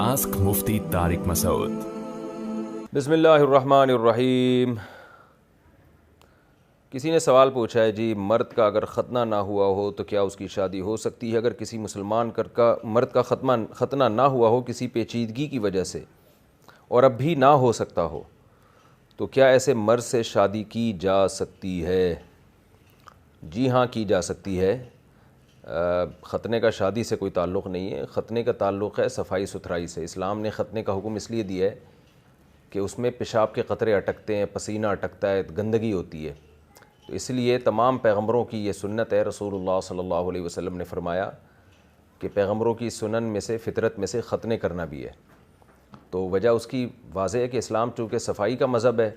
Ask Mufti Tariq Masood. بسم اللہ الرحمن الرحیم. کسی نے سوال پوچھا ہے جی مرد کا اگر ختنہ نہ ہوا ہو تو کیا اس کی شادی ہو سکتی ہے؟ اگر کسی مسلمان مرد کا ختنہ نہ ہوا ہو کسی پیچیدگی کی وجہ سے اور اب بھی نہ ہو سکتا ہو تو کیا ایسے مرد سے شادی کی جا سکتی ہے؟ جی ہاں کی جا سکتی ہے. ختنے کا شادی سے کوئی تعلق نہیں ہے. ختنے کا تعلق ہے صفائی ستھرائی سے. اسلام نے ختنے کا حکم اس لیے دیا ہے کہ اس میں پیشاب کے قطرے اٹکتے ہیں، پسینہ اٹکتا ہے، گندگی ہوتی ہے. تو اس لیے تمام پیغمبروں کی یہ سنت ہے. رسول اللہ صلی اللہ علیہ وسلم نے فرمایا کہ پیغمبروں کی سنن میں سے، فطرت میں سے ختنے کرنا بھی ہے. تو وجہ اس کی واضح ہے کہ اسلام چونکہ صفائی کا مذہب ہے،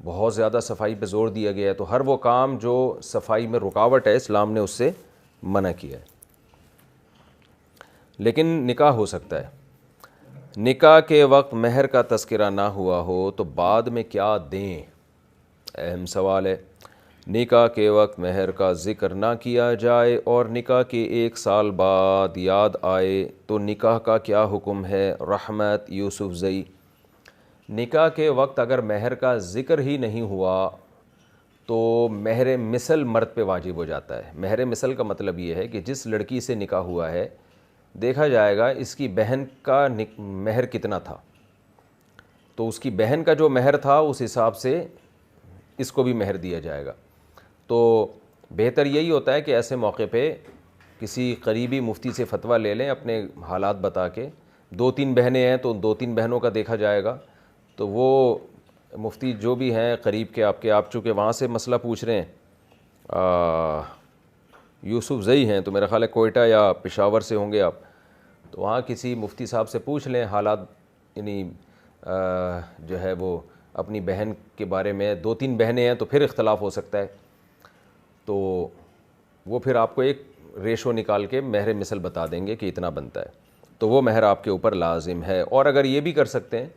بہت زیادہ صفائی پہ زور دیا گیا ہے، تو ہر وہ کام جو صفائی میں رکاوٹ ہے اسلام نے اس سے منع کیا ہے. لیکن نکاح ہو سکتا ہے. نکاح کے وقت مہر کا تذکرہ نہ ہوا ہو تو بعد میں کیا دیں؟ اہم سوال ہے. نکاح کے وقت مہر کا ذکر نہ کیا جائے اور نکاح کے 1 سال بعد یاد آئے تو نکاح کا کیا حکم ہے؟ رحمت یوسف زئی. نکاح کے وقت اگر مہر کا ذکر ہی نہیں ہوا تو مہر مثل مرد پہ واجب ہو جاتا ہے. مہر مثل کا مطلب یہ ہے کہ جس لڑکی سے نکاح ہوا ہے دیکھا جائے گا اس کی بہن کا مہر کتنا تھا، تو اس کی بہن کا جو مہر تھا اس حساب سے اس کو بھی مہر دیا جائے گا. تو بہتر یہی ہوتا ہے کہ ایسے موقع پہ کسی قریبی مفتی سے فتویٰ لے لیں اپنے حالات بتا کے. 2-3 بہنیں ہیں تو 2-3 بہنوں کا دیکھا جائے گا. تو وہ مفتی جو بھی ہیں قریب کے آپ چونکہ وہاں سے مسئلہ پوچھ رہے ہیں، یوسف زئی ہیں تو میرا خیال ہے کوئٹہ یا پشاور سے ہوں گے آپ، تو وہاں کسی مفتی صاحب سے پوچھ لیں حالات، یعنی جو ہے وہ اپنی بہن کے بارے میں. 2-3 بہنیں ہیں تو پھر اختلاف ہو سکتا ہے، تو وہ پھر آپ کو ایک ریشو نکال کے مہر مثل بتا دیں گے کہ اتنا بنتا ہے، تو وہ مہر آپ کے اوپر لازم ہے. اور اگر یہ بھی کر سکتے ہیں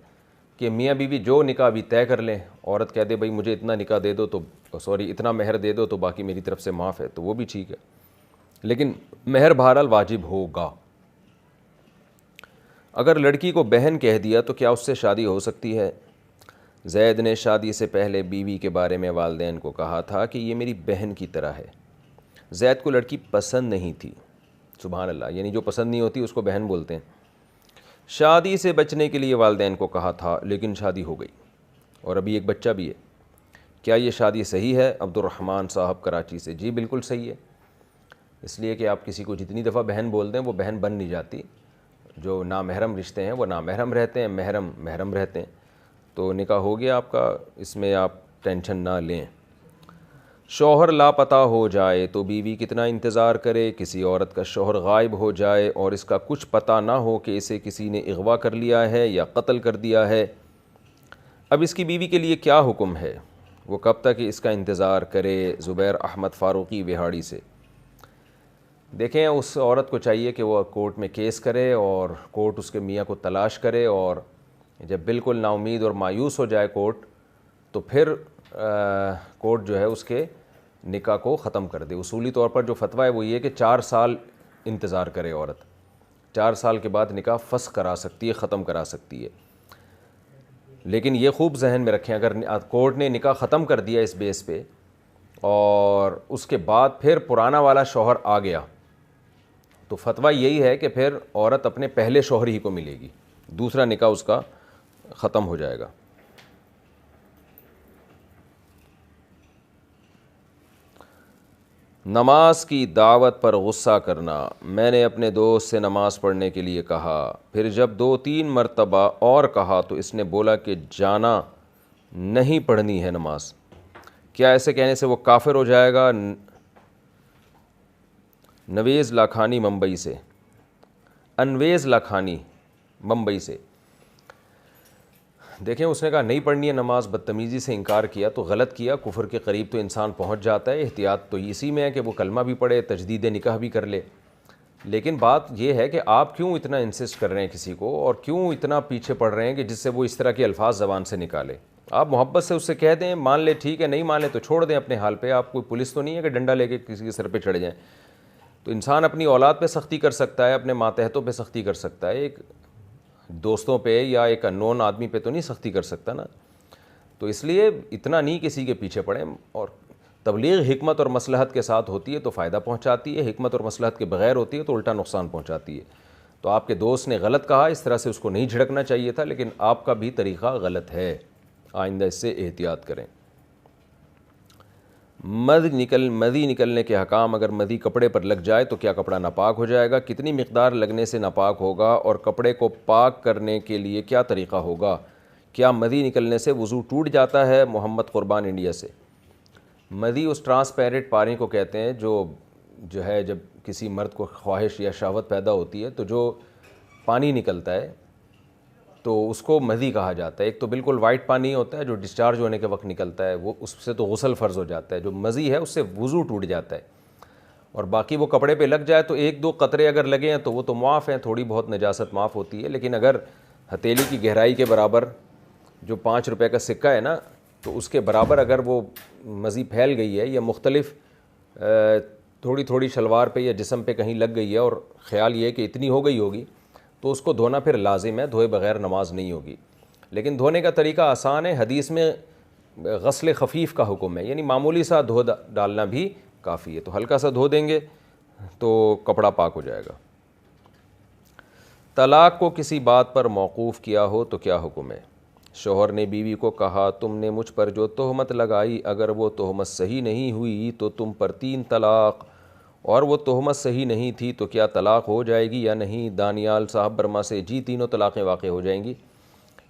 کہ میاں بیوی جو نکاح بھی طے کر لیں، عورت کہہ دے بھائی مجھے اتنا نکاح دے دو تو اتنا مہر دے دو تو باقی میری طرف سے معاف ہے، تو وہ بھی ٹھیک ہے. لیکن مہر بہرحال واجب ہوگا. اگر لڑکی کو بہن کہہ دیا تو کیا اس سے شادی ہو سکتی ہے؟ زید نے شادی سے پہلے بیوی کے بارے میں والدین کو کہا تھا کہ یہ میری بہن کی طرح ہے. زید کو لڑکی پسند نہیں تھی. سبحان اللہ، یعنی جو پسند نہیں ہوتی اس کو بہن بولتے ہیں. شادی سے بچنے کے لیے والدین کو کہا تھا لیکن شادی ہو گئی اور ابھی ایک بچہ بھی ہے. کیا یہ شادی صحیح ہے؟ عبد الرحمن صاحب کراچی سے. جی بالکل صحیح ہے. اس لیے کہ آپ کسی کو جتنی دفعہ بہن بولتے ہیں وہ بہن بن نہیں جاتی. جو نامحرم رشتے ہیں وہ نامحرم رہتے ہیں، محرم محرم رہتے ہیں. تو نکاح ہو گیا آپ کا، اس میں آپ ٹینشن نہ لیں. شوہر لاپتہ ہو جائے تو بیوی کتنا انتظار کرے؟ کسی عورت کا شوہر غائب ہو جائے اور اس کا کچھ پتہ نہ ہو کہ اسے کسی نے اغوا کر لیا ہے یا قتل کر دیا ہے، اب اس کی بیوی کے لیے کیا حکم ہے؟ وہ کب تک اس کا انتظار کرے؟ زبیر احمد فاروقی وہاڑی سے. دیکھیں اس عورت کو چاہیے کہ وہ کورٹ میں کیس کرے اور کورٹ اس کے میاں کو تلاش کرے، اور جب بالکل نا امید اور مایوس ہو جائے کورٹ تو پھر کورٹ جو ہے اس کے نکاح کو ختم کر دے. اصولی طور پر جو فتویٰ ہے وہ یہ کہ 4 سال انتظار کرے عورت. 4 سال کے بعد نکاح فسخ کرا سکتی ہے، ختم کرا سکتی ہے. لیکن یہ خوب ذہن میں رکھیں اگر کورٹ نے نکاح ختم کر دیا اس بیس پہ اور اس کے بعد پھر پرانا والا شوہر آ گیا تو فتویٰ یہی ہے کہ پھر عورت اپنے پہلے شوہر ہی کو ملے گی، دوسرا نکاح اس کا ختم ہو جائے گا. نماز کی دعوت پر غصہ کرنا. میں نے اپنے دوست سے نماز پڑھنے کے لیے کہا، پھر جب 2-3 مرتبہ اور کہا تو اس نے بولا کہ جانا نہیں پڑھنی ہے نماز. کیا ایسے کہنے سے وہ کافر ہو جائے گا؟ نویز لاکھانی ممبئی سے. انویز لاکھانی ممبئی سے. دیکھیں اس نے کہا نہیں پڑھنی ہے نماز، بدتمیزی سے انکار کیا تو غلط کیا. کفر کے قریب تو انسان پہنچ جاتا ہے. احتیاط تو اسی میں ہے کہ وہ کلمہ بھی پڑھے، تجدید نکاح بھی کر لے. لیکن بات یہ ہے کہ آپ کیوں اتنا انسسٹ کر رہے ہیں کسی کو، اور کیوں اتنا پیچھے پڑ رہے ہیں کہ جس سے وہ اس طرح کے الفاظ زبان سے نکالے. آپ محبت سے اس سے کہہ دیں، مان لے ٹھیک ہے، نہیں مان لے تو چھوڑ دیں اپنے حال پہ. آپ کوئی پولیس تو نہیں ہے کہ ڈنڈا لے کے کسی کے سر پہ چڑھ جائیں. تو انسان اپنی اولاد پہ سختی کر سکتا ہے، اپنے ماتحتوں پہ سختی کر سکتا ہے. ایک دوستوں پہ یا ایک انون آدمی پہ تو نہیں سختی کر سکتا نا. تو اس لیے اتنا نہیں کسی کے پیچھے پڑیں. اور تبلیغ حکمت اور مصلحت کے ساتھ ہوتی ہے تو فائدہ پہنچاتی ہے, حکمت اور مصلحت کے بغیر ہوتی ہے تو الٹا نقصان پہنچاتی ہے. تو آپ کے دوست نے غلط کہا, اس طرح سے اس کو نہیں جھڑکنا چاہیے تھا, لیکن آپ کا بھی طریقہ غلط ہے, آئندہ اس سے احتیاط کریں. مدی نکلنے کے حکام. اگر مدی کپڑے پر لگ جائے تو کیا کپڑا ناپاک ہو جائے گا؟ کتنی مقدار لگنے سے ناپاک ہوگا اور کپڑے کو پاک کرنے کے لیے کیا طریقہ ہوگا؟ کیا مدی نکلنے سے وضو ٹوٹ جاتا ہے؟ محمد قربان انڈیا سے. مدی اس ٹرانسپیرنٹ پانی کو کہتے ہیں جو ہے جب کسی مرد کو خواہش یا شہوت پیدا ہوتی ہے تو جو پانی نکلتا ہے تو اس کو مدی کہا جاتا ہے. ایک تو بالکل وائٹ پانی ہوتا ہے جو ڈسچارج ہونے کے وقت نکلتا ہے, وہ اس سے تو غسل فرض ہو جاتا ہے. جو مزی ہے اس سے وضو ٹوٹ جاتا ہے. اور باقی وہ کپڑے پہ لگ جائے تو ایک دو قطرے اگر لگے ہیں تو وہ تو معاف ہیں, تھوڑی بہت نجاست معاف ہوتی ہے. لیکن اگر ہتھیلی کی گہرائی کے برابر جو 5 روپے کا سکہ ہے نا, تو اس کے برابر اگر وہ مزی پھیل گئی ہے یا مختلف تھوڑی تھوڑی شلوار پہ یا جسم پہ کہیں لگ گئی ہے اور خیال یہ ہے کہ اتنی ہو گئی ہوگی, تو اس کو دھونا پھر لازم ہے, دھوئے بغیر نماز نہیں ہوگی. لیکن دھونے کا طریقہ آسان ہے. حدیث میں غسل خفیف کا حکم ہے, یعنی معمولی سا دھو ڈالنا بھی کافی ہے. تو ہلکا سا دھو دیں گے تو کپڑا پاک ہو جائے گا. طلاق کو کسی بات پر موقوف کیا ہو تو کیا حکم ہے؟ شوہر نے بیوی کو کہا تم نے مجھ پر جو تہمت لگائی اگر وہ تہمت صحیح نہیں ہوئی تو تم پر 3 طلاق, اور وہ تہمت صحیح نہیں تھی تو کیا طلاق ہو جائے گی یا نہیں؟ دانیال صاحب برما سے. جی, تینوں طلاقیں واقع ہو جائیں گی,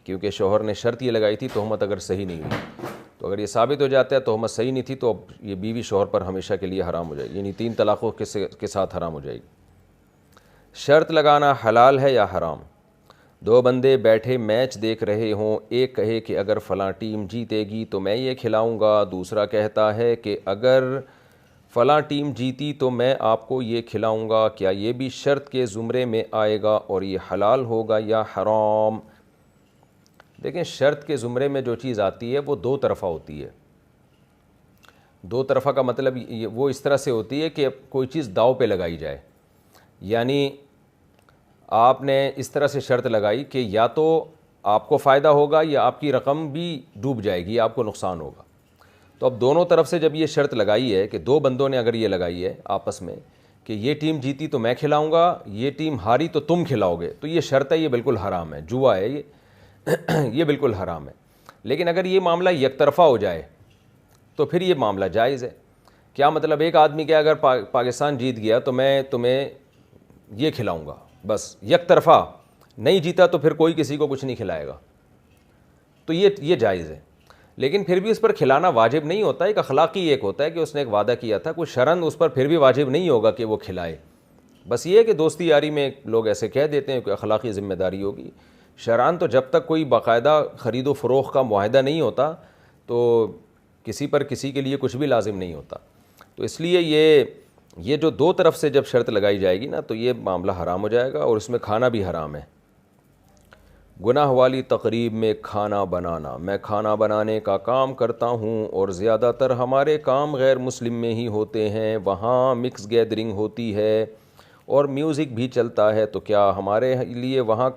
کیونکہ شوہر نے شرط یہ لگائی تھی تہمت اگر صحیح نہیں ہوئی. تو اگر یہ ثابت ہو جاتا ہے تہمت صحیح نہیں تھی تو اب یہ بیوی شوہر پر ہمیشہ کے لیے حرام ہو جائے گی, یعنی 3 طلاقوں کے ساتھ حرام ہو جائے گی. شرط لگانا حلال ہے یا حرام؟ 2 بندے بیٹھے میچ دیکھ رہے ہوں, ایک کہے کہ اگر فلاں ٹیم جیتے گی تو میں یہ کھلاؤں گا, دوسرا کہتا ہے کہ اگر فلاں ٹیم جیتی تو میں آپ کو یہ کھلاؤں گا. کیا یہ بھی شرط کے زمرے میں آئے گا اور یہ حلال ہوگا یا حرام؟ دیکھیں, شرط کے زمرے میں جو چیز آتی ہے وہ 2 طرفہ ہوتی ہے. 2 طرفہ کا مطلب وہ اس طرح سے ہوتی ہے کہ کوئی چیز داؤ پہ لگائی جائے, یعنی آپ نے اس طرح سے شرط لگائی کہ یا تو آپ کو فائدہ ہوگا یا آپ کی رقم بھی ڈوب جائے گی, آپ کو نقصان ہوگا. تو اب دونوں طرف سے جب یہ شرط لگائی ہے کہ 2 بندوں نے اگر یہ لگائی ہے آپس میں کہ یہ ٹیم جیتی تو میں کھلاؤں گا, یہ ٹیم ہاری تو تم کھلاؤ گے, تو یہ شرط ہے, یہ بالکل حرام ہے, جوا ہے یہ بالکل حرام ہے. لیکن اگر یہ معاملہ یک طرفہ ہو جائے تو پھر یہ معاملہ جائز ہے. کیا مطلب؟ ایک آدمی کہ اگر پاکستان جیت گیا تو میں تمہیں یہ کھلاؤں گا, بس یک طرفہ, نہیں جیتا تو پھر کوئی کسی کو کچھ نہیں کھلائے گا, تو یہ جائز ہے. لیکن پھر بھی اس پر کھلانا واجب نہیں ہوتا. ایک اخلاقی ایک ہوتا ہے کہ اس نے ایک وعدہ کیا تھا, کوئی شرن اس پر پھر بھی واجب نہیں ہوگا کہ وہ کھلائے. بس یہ ہے کہ دوستی یاری میں لوگ ایسے کہہ دیتے ہیں کہ اخلاقی ذمہ داری ہوگی. شران تو جب تک کوئی باقاعدہ خرید و فروخت کا معاہدہ نہیں ہوتا تو کسی پر کسی کے لیے کچھ بھی لازم نہیں ہوتا. تو اس لیے یہ جو 2 طرف سے جب شرط لگائی جائے گی نا تو یہ معاملہ حرام ہو جائے گا, اور اس میں کھانا بھی حرام ہے. گناہ والی تقریب میں کھانا بنانا. میں کھانا بنانے کا کام کرتا ہوں اور زیادہ تر ہمارے کام غیر مسلم میں ہی ہوتے ہیں, وہاں مکس گیدرنگ ہوتی ہے اور میوزک بھی چلتا ہے, تو کیا ہمارے لیے وہاں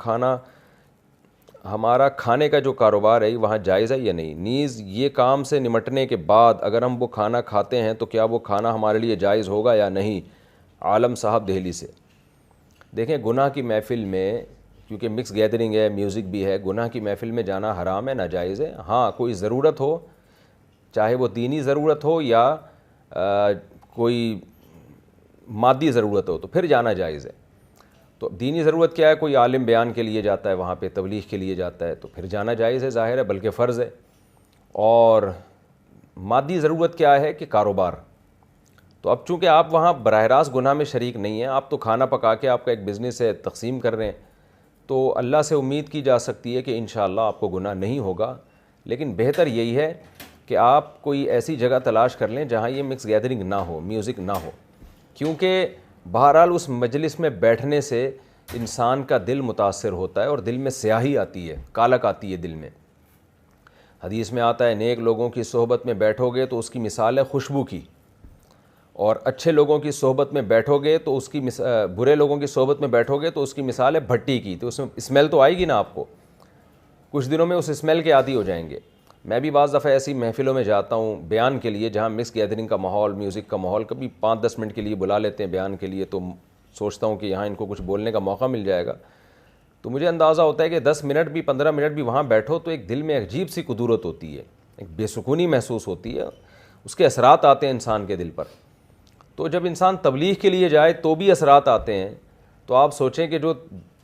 ہمارا کھانے کا جو کاروبار ہے وہاں جائز ہے یا نہیں؟ نیز یہ کام سے نمٹنے کے بعد اگر ہم وہ کھانا کھاتے ہیں تو کیا وہ کھانا ہمارے لیے جائز ہوگا یا نہیں؟ عالم صاحب دہلی سے. دیکھیں, گناہ کی محفل میں کیونکہ مکس گیدرنگ ہے, میوزک بھی ہے, گناہ کی محفل میں جانا حرام ہے, ناجائز ہے. ہاں, کوئی ضرورت ہو, چاہے وہ دینی ضرورت ہو یا کوئی مادی ضرورت ہو, تو پھر جانا جائز ہے. تو دینی ضرورت کیا ہے؟ کوئی عالم بیان کے لیے جاتا ہے وہاں پہ, تبلیغ کے لیے جاتا ہے, تو پھر جانا جائز ہے, ظاہر ہے, بلکہ فرض ہے. اور مادی ضرورت کیا ہے کہ کاروبار. تو اب چونکہ آپ وہاں براہ راست گناہ میں شریک نہیں ہیں, آپ تو کھانا پکا کے آپ کا ایک بزنس ہے, تقسیم کر رہے ہیں, تو اللہ سے امید کی جا سکتی ہے کہ انشاءاللہ آپ کو گناہ نہیں ہوگا. لیکن بہتر یہی ہے کہ آپ کوئی ایسی جگہ تلاش کر لیں جہاں یہ مکس گیدرنگ نہ ہو, میوزک نہ ہو, کیونکہ بہرحال اس مجلس میں بیٹھنے سے انسان کا دل متاثر ہوتا ہے اور دل میں سیاہی آتی ہے, کالک آتی ہے دل میں. حدیث میں آتا ہے نیک لوگوں کی صحبت میں بیٹھو گے تو اس کی مثال ہے خوشبو کی, اور اچھے لوگوں کی صحبت میں بیٹھو گے تو اس کی برے لوگوں کی صحبت میں بیٹھو گے تو اس کی مثال ہے بھٹی کی، تو اس میں اسمیل تو آئے گی نا آپ کو، کچھ دنوں میں اس اسمیل کے عادی ہو جائیں گے۔ میں بھی بعض دفعہ ایسی محفلوں میں جاتا ہوں بیان کے لیے جہاں مکس گیدرنگ کا ماحول، میوزک کا ماحول، کبھی 5-10 منٹ کے لیے بلا لیتے ہیں بیان کے لیے، تو سوچتا ہوں کہ یہاں ان کو کچھ بولنے کا موقع مل جائے گا، تو مجھے اندازہ ہوتا ہے کہ 10 منٹ بھی 15 منٹ بھی وہاں بیٹھو تو ایک دل میں عجیب سی کدورت ہوتی ہے، ایک بے سکونی محسوس ہوتی ہے، اس کے اثرات آتے ہیں انسان کے دل پر۔ تو جب انسان تبلیغ کے لیے جائے تو بھی اثرات آتے ہیں، تو آپ سوچیں کہ جو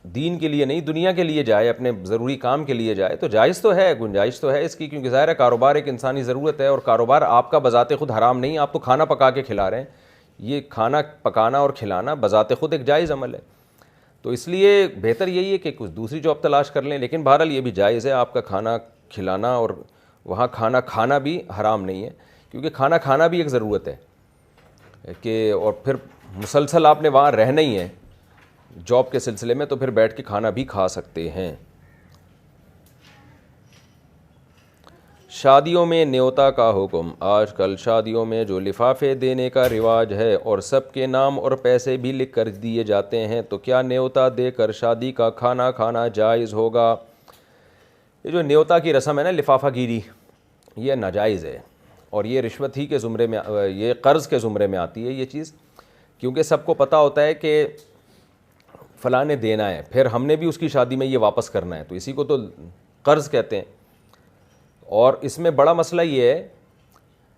دین کے لیے نہیں دنیا کے لیے جائے، اپنے ضروری کام کے لیے جائے، تو جائز تو ہے، گنجائش تو ہے اس کی، کیونکہ ظاہر ہے کاروبار ایک انسانی ضرورت ہے، اور کاروبار آپ کا بذات خود حرام نہیں، آپ تو کھانا پکا کے کھلا رہے ہیں، یہ کھانا پکانا اور کھلانا بذات خود ایک جائز عمل ہے، تو اس لیے بہتر یہی ہے کہ کچھ دوسری جاب تلاش کر لیں، لیکن بہرحال یہ بھی جائز ہے آپ کا کھانا کھلانا، اور وہاں کھانا کھانا بھی حرام نہیں ہے، کیونکہ کھانا کھانا بھی ایک ضرورت ہے کہ، اور پھر مسلسل آپ نے وہاں رہنا ہی ہے جاب کے سلسلے میں، تو پھر بیٹھ کے کھانا بھی کھا سکتے ہیں۔ شادیوں میں نیوتا کا حکم۔ آج کل شادیوں میں جو لفافے دینے کا رواج ہے اور سب کے نام اور پیسے بھی لکھ کر دیے جاتے ہیں، تو کیا نیوتا دے کر شادی کا کھانا کھانا جائز ہوگا؟ یہ جو نیوتا کی رسم ہے نا، لفافہ گیری، یہ ناجائز ہے، اور یہ رشوت ہی کے زمرے میں، یہ قرض کے زمرے میں آتی ہے یہ چیز، کیونکہ سب کو پتہ ہوتا ہے کہ فلاں نے دینا ہے، پھر ہم نے بھی اس کی شادی میں یہ واپس کرنا ہے، تو اسی کو تو قرض کہتے ہیں۔ اور اس میں بڑا مسئلہ یہ ہے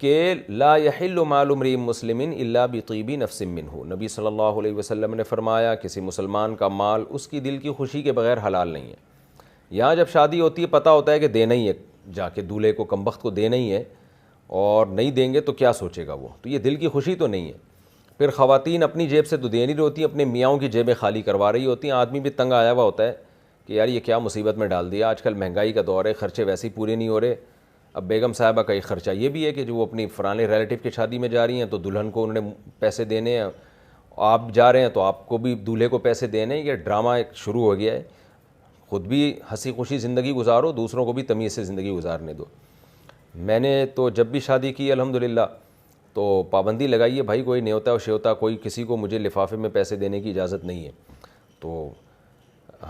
کہ لا یحل مال امرئ مسلم الا بطیب نفس منہ، نبی صلی اللہ علیہ وسلم نے فرمایا کسی مسلمان کا مال اس کی دل کی خوشی کے بغیر حلال نہیں ہے۔ یہاں جب شادی ہوتی ہے پتہ ہوتا ہے کہ دینا ہی ہے، جا کے دولہے کو کمبخت کو دینا ہی ہے، اور نہیں دیں گے تو کیا سوچے گا وہ، تو یہ دل کی خوشی تو نہیں ہے۔ پھر خواتین اپنی جیب سے تو دے نہیں رہی ہوتی، اپنے میاؤں کی جیبیں خالی کروا رہی ہوتی ہیں، آدمی بھی تنگ آیا ہوا ہوتا ہے کہ یار یہ کیا مصیبت میں ڈال دیا، آج کل مہنگائی کا دور ہے، خرچے ویسے ہی پورے نہیں ہو رہے۔ اب بیگم صاحبہ کا ایک خرچہ یہ بھی ہے کہ جو وہ اپنی فلانے ریلیٹیو کی شادی میں جا رہی ہیں تو دلہن کو انہوں نے پیسے دینے ہیں، آپ جا رہے ہیں تو آپ کو بھی دولہے کو پیسے دینے ہیں، یہ ڈرامہ ایک شروع ہو گیا ہے۔ خود بھی ہنسی خوشی زندگی گزارو، دوسروں کو بھی تمیز سے زندگی گزارنے دو۔ میں نے تو جب بھی شادی کی الحمدللہ تو پابندی لگائی ہے بھائی، کوئی نیوتا و شیوتا کوئی کسی کو مجھے لفافے میں پیسے دینے کی اجازت نہیں ہے۔ تو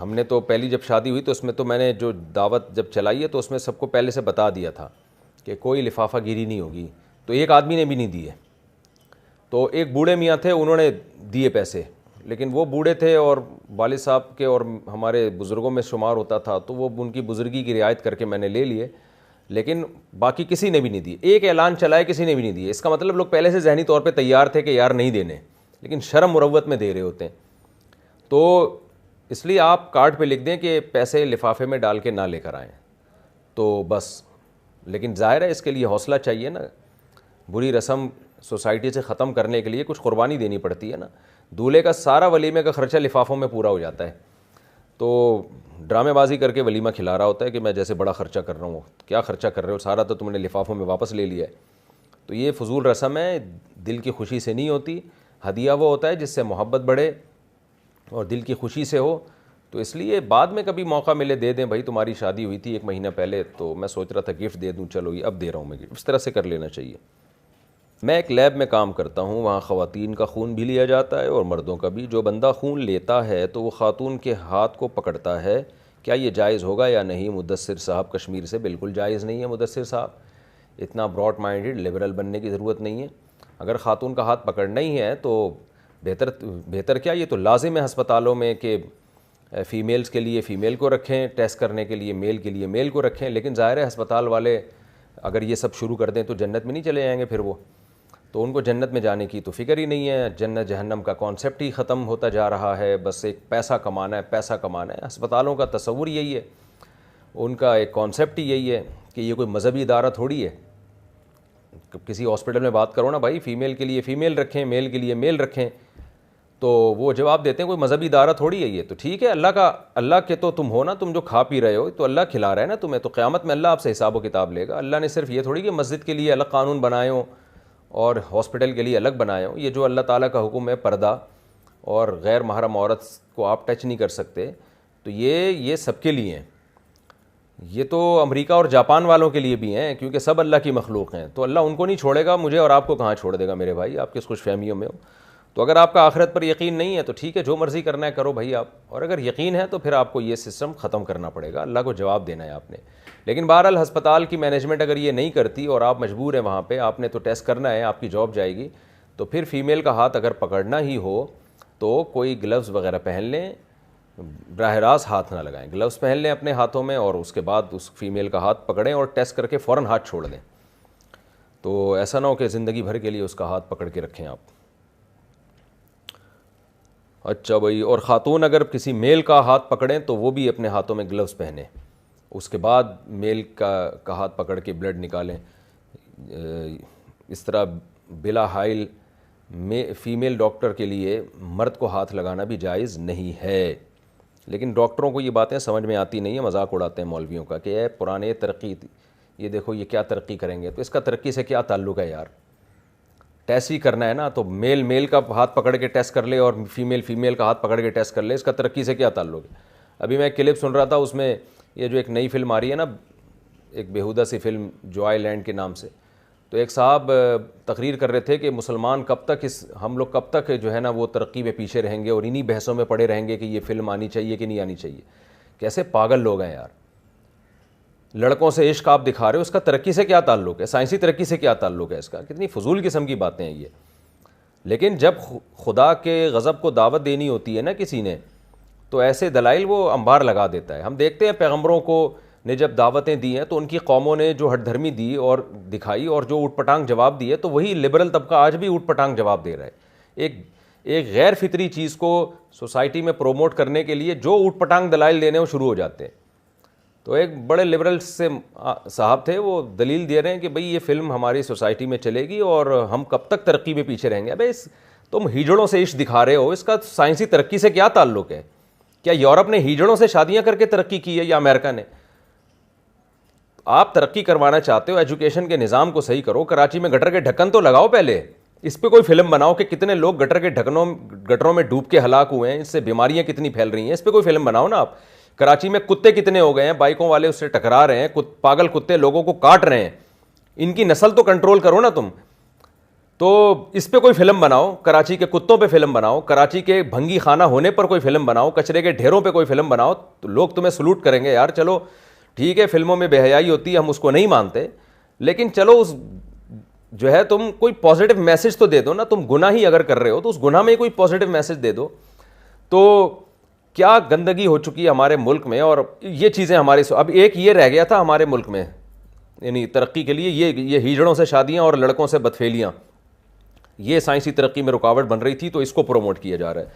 ہم نے تو پہلی جب شادی ہوئی تو اس میں تو میں نے جو دعوت جب چلائی ہے تو اس میں سب کو پہلے سے بتا دیا تھا کہ کوئی لفافہ گیری نہیں ہوگی، تو ایک آدمی نے بھی نہیں دیے، تو ایک بوڑھے میاں تھے انہوں نے دیے پیسے، لیکن وہ بوڑھے تھے اور والد صاحب کے اور ہمارے بزرگوں میں شمار ہوتا تھا، تو وہ ان کی بزرگی کی رعایت کر کے میں نے لے لیے، لیکن باقی کسی نے بھی نہیں دیے۔ ایک اعلان چلائے کسی نے بھی نہیں دیے، اس کا مطلب لوگ پہلے سے ذہنی طور پہ تیار تھے کہ یار نہیں دینے، لیکن شرم مروت میں دے رہے ہوتے ہیں۔ تو اس لیے آپ کارڈ پہ لکھ دیں کہ پیسے لفافے میں ڈال کے نہ لے کر آئیں تو بس، لیکن ظاہر ہے اس کے لیے حوصلہ چاہیے نا، بری رسم سوسائٹی سے ختم کرنے کے لیے کچھ قربانی دینی پڑتی ہے نا۔ دولہے کا سارا ولیمے کا خرچہ لفافوں میں پورا ہو جاتا ہے، تو ڈرامے بازی کر کے ولیمہ کھلا رہا ہوتا ہے کہ میں جیسے بڑا خرچہ کر رہا ہوں، کیا خرچہ کر رہے ہو، سارا تو تم نے لفافوں میں واپس لے لیا ہے۔ تو یہ فضول رسم ہے، دل کی خوشی سے نہیں ہوتی، ہدیہ وہ ہوتا ہے جس سے محبت بڑھے اور دل کی خوشی سے ہو، تو اس لیے بعد میں کبھی موقع ملے دے دیں، بھائی تمہاری شادی ہوئی تھی 1 مہینہ پہلے تو میں سوچ رہا تھا گفٹ دے دوں، چلو یہ اب دے رہا ہوں میں گفٹ، اس طرح سے کر لینا چاہیے۔ میں ایک لیب میں کام کرتا ہوں، وہاں خواتین کا خون بھی لیا جاتا ہے اور مردوں کا بھی۔ جو بندہ خون لیتا ہے تو وہ خاتون کے ہاتھ کو پکڑتا ہے، کیا یہ جائز ہوگا یا نہیں؟ مدثر صاحب کشمیر سے۔ بالکل جائز نہیں ہے مدثر صاحب، اتنا براڈ مائنڈڈ لبرل بننے کی ضرورت نہیں ہے۔ اگر خاتون کا ہاتھ پکڑنا ہی ہے تو بہتر کیا، یہ تو لازم ہے ہسپتالوں میں کہ فیمیلز کے لیے فیمیل کو رکھیں ٹیسٹ کرنے کے لیے، میل کے لیے میل کو رکھیں، لیکن ظاہر ہے ہسپتال والے اگر یہ سب شروع کر دیں تو جنت میں نہیں چلے جائیں گے پھر وہ، تو ان کو جنت میں جانے کی تو فکر ہی نہیں ہے، جنت جہنم کا کانسیپٹ ہی ختم ہوتا جا رہا ہے، بس ایک پیسہ کمانا ہے، پیسہ کمانا ہے۔ ہسپتالوں کا تصور یہی ہے، ان کا ایک کانسیپٹ ہی یہی ہے کہ یہ کوئی مذہبی ادارہ تھوڑی ہے۔ کسی ہاسپٹل میں بات کرو نا بھائی فیمیل کے لیے فیمیل رکھیں، میل کے لیے میل رکھیں، تو وہ جواب دیتے ہیں کوئی مذہبی ادارہ تھوڑی ہے یہ، تو ٹھیک ہے اللہ کے تو تم ہو نا، تم جو کھا پی رہے ہو تو اللہ کھلا رہا ہے نا تمہیں، تو قیامت میں اللہ آپ سے حساب و کتاب لے گا۔ اللہ نے صرف یہ تھوڑی کہ مسجد کے لیے الگ قانون بنائے ہوں اور ہاسپٹل کے لیے الگ بنائے ہوں، یہ جو اللہ تعالیٰ کا حکم ہے پردہ اور غیر محرم عورت کو آپ ٹچ نہیں کر سکتے، تو یہ سب کے لیے ہیں، یہ تو امریکہ اور جاپان والوں کے لیے بھی ہیں، کیونکہ سب اللہ کی مخلوق ہیں، تو اللہ ان کو نہیں چھوڑے گا، مجھے اور آپ کو کہاں چھوڑ دے گا میرے بھائی، آپ کس خوش فہمیوں میں ہو. تو اگر آپ کا آخرت پر یقین نہیں ہے تو ٹھیک ہے، جو مرضی کرنا ہے کرو بھائی آپ، اور اگر یقین ہے تو پھر آپ کو یہ سسٹم ختم کرنا پڑے گا، اللہ کو جواب دینا ہے آپ نے. لیکن بہرحال ہسپتال کی مینجمنٹ اگر یہ نہیں کرتی اور آپ مجبور ہیں وہاں پہ، آپ نے تو ٹیسٹ کرنا ہے، آپ کی جاب جائے گی، تو پھر فیمیل کا ہاتھ اگر پکڑنا ہی ہو تو کوئی گلوز وغیرہ پہن لیں، براہ راست ہاتھ نہ لگائیں، گلوز پہن لیں اپنے ہاتھوں میں، اور اس کے بعد اس فیمیل کا ہاتھ پکڑیں اور ٹیسٹ کر کے فوراً ہاتھ چھوڑ دیں. تو ایسا نہ ہو کہ زندگی بھر کے لیے اس کا ہاتھ پکڑ کے رکھیں آپ. اچھا بھائی، اور خاتون اگر کسی میل کا ہاتھ پکڑیں تو وہ بھی اپنے ہاتھوں میں گلوز پہنیں، اس کے بعد میل کا ہاتھ پکڑ کے بلڈ نکالیں. اس طرح بلا حائل فیمیل ڈاکٹر کے لیے مرد کو ہاتھ لگانا بھی جائز نہیں ہے. لیکن ڈاکٹروں کو یہ باتیں سمجھ میں آتی نہیں ہیں، مذاق اڑاتے ہیں مولویوں کا کہ اے پرانے ترقی، یہ دیکھو یہ کیا ترقی کریں گے، تو اس کا ترقی سے کیا تعلق ہے یار؟ ٹیسٹ ہی کرنا ہے نا، تو میل کا ہاتھ پکڑ کے ٹیسٹ کر لے اور فیمیل کا ہاتھ پکڑ کے ٹیسٹ کر لے، اس کا ترقی سے کیا تعلق ہے؟ ابھی میں ایک کلپ سن رہا تھا، اس میں یہ جو ایک نئی فلم آ رہی ہے نا، ایک بیہودہ سی فلم جوائے لینڈ کے نام سے، تو ایک صاحب تقریر کر رہے تھے کہ مسلمان کب تک ہم لوگ کب تک جو ہے نا وہ ترقی میں پیچھے رہیں گے اور انہی بحثوں میں پڑے رہیں گے کہ یہ فلم آنی چاہیے کہ نہیں آنی چاہیے. کیسے پاگل لوگ ہیں یار. لڑکوں سے عشق آپ دکھا رہے ہو، اس کا ترقی سے کیا تعلق ہے؟ سائنسی ترقی سے کیا تعلق ہے اس کا؟ کتنی فضول قسم کی باتیں ہیں یہ. لیکن جب خدا کے غضب کو دعوت دینی ہوتی ہے نا کسی نے، تو ایسے دلائل وہ انبار لگا دیتا ہے. ہم دیکھتے ہیں پیغمبروں کو نے جب دعوتیں دی ہیں تو ان کی قوموں نے جو ہٹ دھرمی دی اور دکھائی اور جو اوٹ پٹانگ جواب دیے، تو وہی لبرل طبقہ آج بھی اوٹ پٹانگ جواب دے رہا ہے. ایک غیر فطری چیز کو سوسائٹی میں پروموٹ کرنے کے لیے جو اوٹ پٹانگ دلائل دینے وہ شروع ہو جاتے ہیں. تو ایک بڑے لبرل سے صاحب تھے، وہ دلیل دے رہے ہیں کہ بھئی یہ فلم ہماری سوسائٹی میں چلے گی اور ہم کب تک ترقی میں پیچھے رہیں گے. ابے تم ہیجڑوں سے عشق دکھا رہے ہو، اس کا سائنسی ترقی سے کیا تعلق ہے؟ کیا یورپ نے ہیجڑوں سے شادیاں کر کے ترقی کی ہے یا امریکہ نے؟ آپ ترقی کروانا چاہتے ہو، ایجوکیشن کے نظام کو صحیح کرو. کراچی میں گٹر کے ڈھکن تو لگاؤ پہلے، اس پہ کوئی فلم بناؤ کہ کتنے لوگ گٹر کے گٹروں میں ڈوب کے ہلاک ہوئے ہیں، اس سے بیماریاں کتنی پھیل رہی ہیں، اس پہ کوئی فلم بناؤ نا آپ. کراچی میں کتے کتنے ہو گئے ہیں، بائکوں والے اس سے ٹکرا رہے ہیں، پاگل کتے لوگوں کو کاٹ رہے ہیں، ان کی نسل تو کنٹرول کرو نا تم. تو اس پہ کوئی فلم بناؤ، کراچی کے کتوں پہ فلم بناؤ، کراچی کے بھنگی خانہ ہونے پر کوئی فلم بناؤ، کچرے کے ڈھیروں پہ کوئی فلم بناؤ، تو لوگ تمہیں سلوٹ کریں گے. یار چلو ٹھیک ہے، فلموں میں بے حیائی ہوتی ہے، ہم اس کو نہیں مانتے، لیکن چلو اس جو ہے تم کوئی پازیٹیو میسج تو دے دو نا. تم گناہ ہی اگر کر رہے ہو تو اس گناہ میں کوئی پازیٹیو میسج دے دو. تو کیا گندگی ہو چکی ہے ہمارے ملک میں، اور یہ چیزیں ہمارے اب ایک یہ رہ گیا تھا ہمارے ملک میں، یعنی ترقی کے لیے یہ ہیجڑوں سے شادیاں اور لڑکوں سے بدفعلیاں، یہ سائنسی ترقی میں رکاوٹ بن رہی تھی، تو اس کو پروموٹ کیا جا رہا ہے.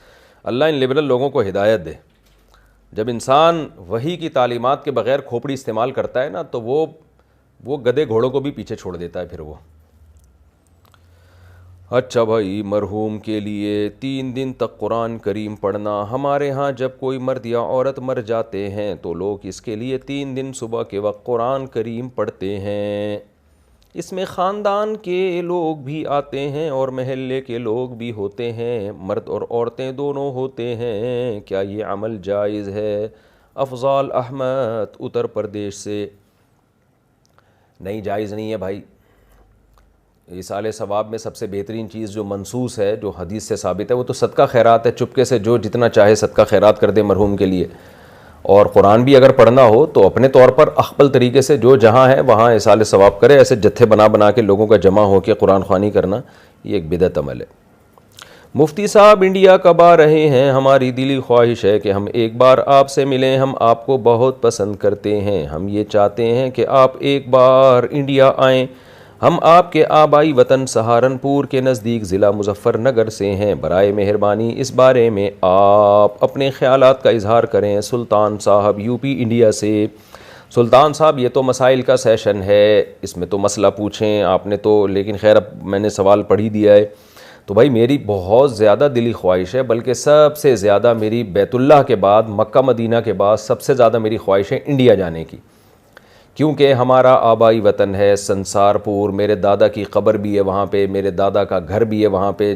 اللہ ان لبرل لوگوں کو ہدایت دے. جب انسان وحی کی تعلیمات کے بغیر کھوپڑی استعمال کرتا ہے نا، تو وہ گدھے گھوڑوں کو بھی پیچھے چھوڑ دیتا ہے پھر وہ. اچھا بھائی، مرحوم کے لیے 3 دن تک قرآن کریم پڑھنا. ہمارے ہاں جب کوئی مرد یا عورت مر جاتے ہیں تو لوگ اس کے لیے 3 دن صبح کے وقت قرآن کریم پڑھتے ہیں. اس میں خاندان کے لوگ بھی آتے ہیں اور محلے کے لوگ بھی ہوتے ہیں، مرد اور عورتیں دونوں ہوتے ہیں. کیا یہ عمل جائز ہے؟ افضال احمد اتر پردیش سے. نہیں، جائز نہیں ہے بھائی. ایصال ثواب میں سب سے بہترین چیز جو منصوص ہے، جو حدیث سے ثابت ہے، وہ تو صدقہ خیرات ہے. چپکے سے جو جتنا چاہے صدقہ خیرات کر دے مرحوم کے لیے. اور قرآن بھی اگر پڑھنا ہو تو اپنے طور پر اخبل طریقے سے جو جہاں ہے وہاں ایصال ثواب کرے. ایسے جتھے بنا کے لوگوں کا جمع ہو کے قرآن خوانی کرنا، یہ ایک بدعت عمل ہے. مفتی صاحب انڈیا کب آ رہے ہیں؟ ہماری دلی خواہش ہے کہ ہم ایک بار آپ سے ملیں. ہم آپ کو بہت پسند کرتے ہیں. ہم یہ چاہتے ہیں کہ آپ ایک بار انڈیا آئیں. ہم آپ کے آبائی وطن سہارنپور کے نزدیک ضلع مظفر نگر سے ہیں. برائے مہربانی اس بارے میں آپ اپنے خیالات کا اظہار کریں. سلطان صاحب یو پی انڈیا سے. سلطان صاحب یہ تو مسائل کا سیشن ہے، اس میں تو مسئلہ پوچھیں آپ نے تو، لیکن خیر اب میں نے سوال پڑھ ہی دیا ہے. تو بھائی میری بہت زیادہ دلی خواہش ہے، بلکہ سب سے زیادہ میری بیت اللہ کے بعد، مکہ مدینہ کے بعد سب سے زیادہ میری خواہش ہے انڈیا جانے کی، کیونکہ ہمارا آبائی وطن ہے سنسارپور. میرے دادا کی قبر بھی ہے وہاں پہ، میرے دادا کا گھر بھی ہے وہاں پہ.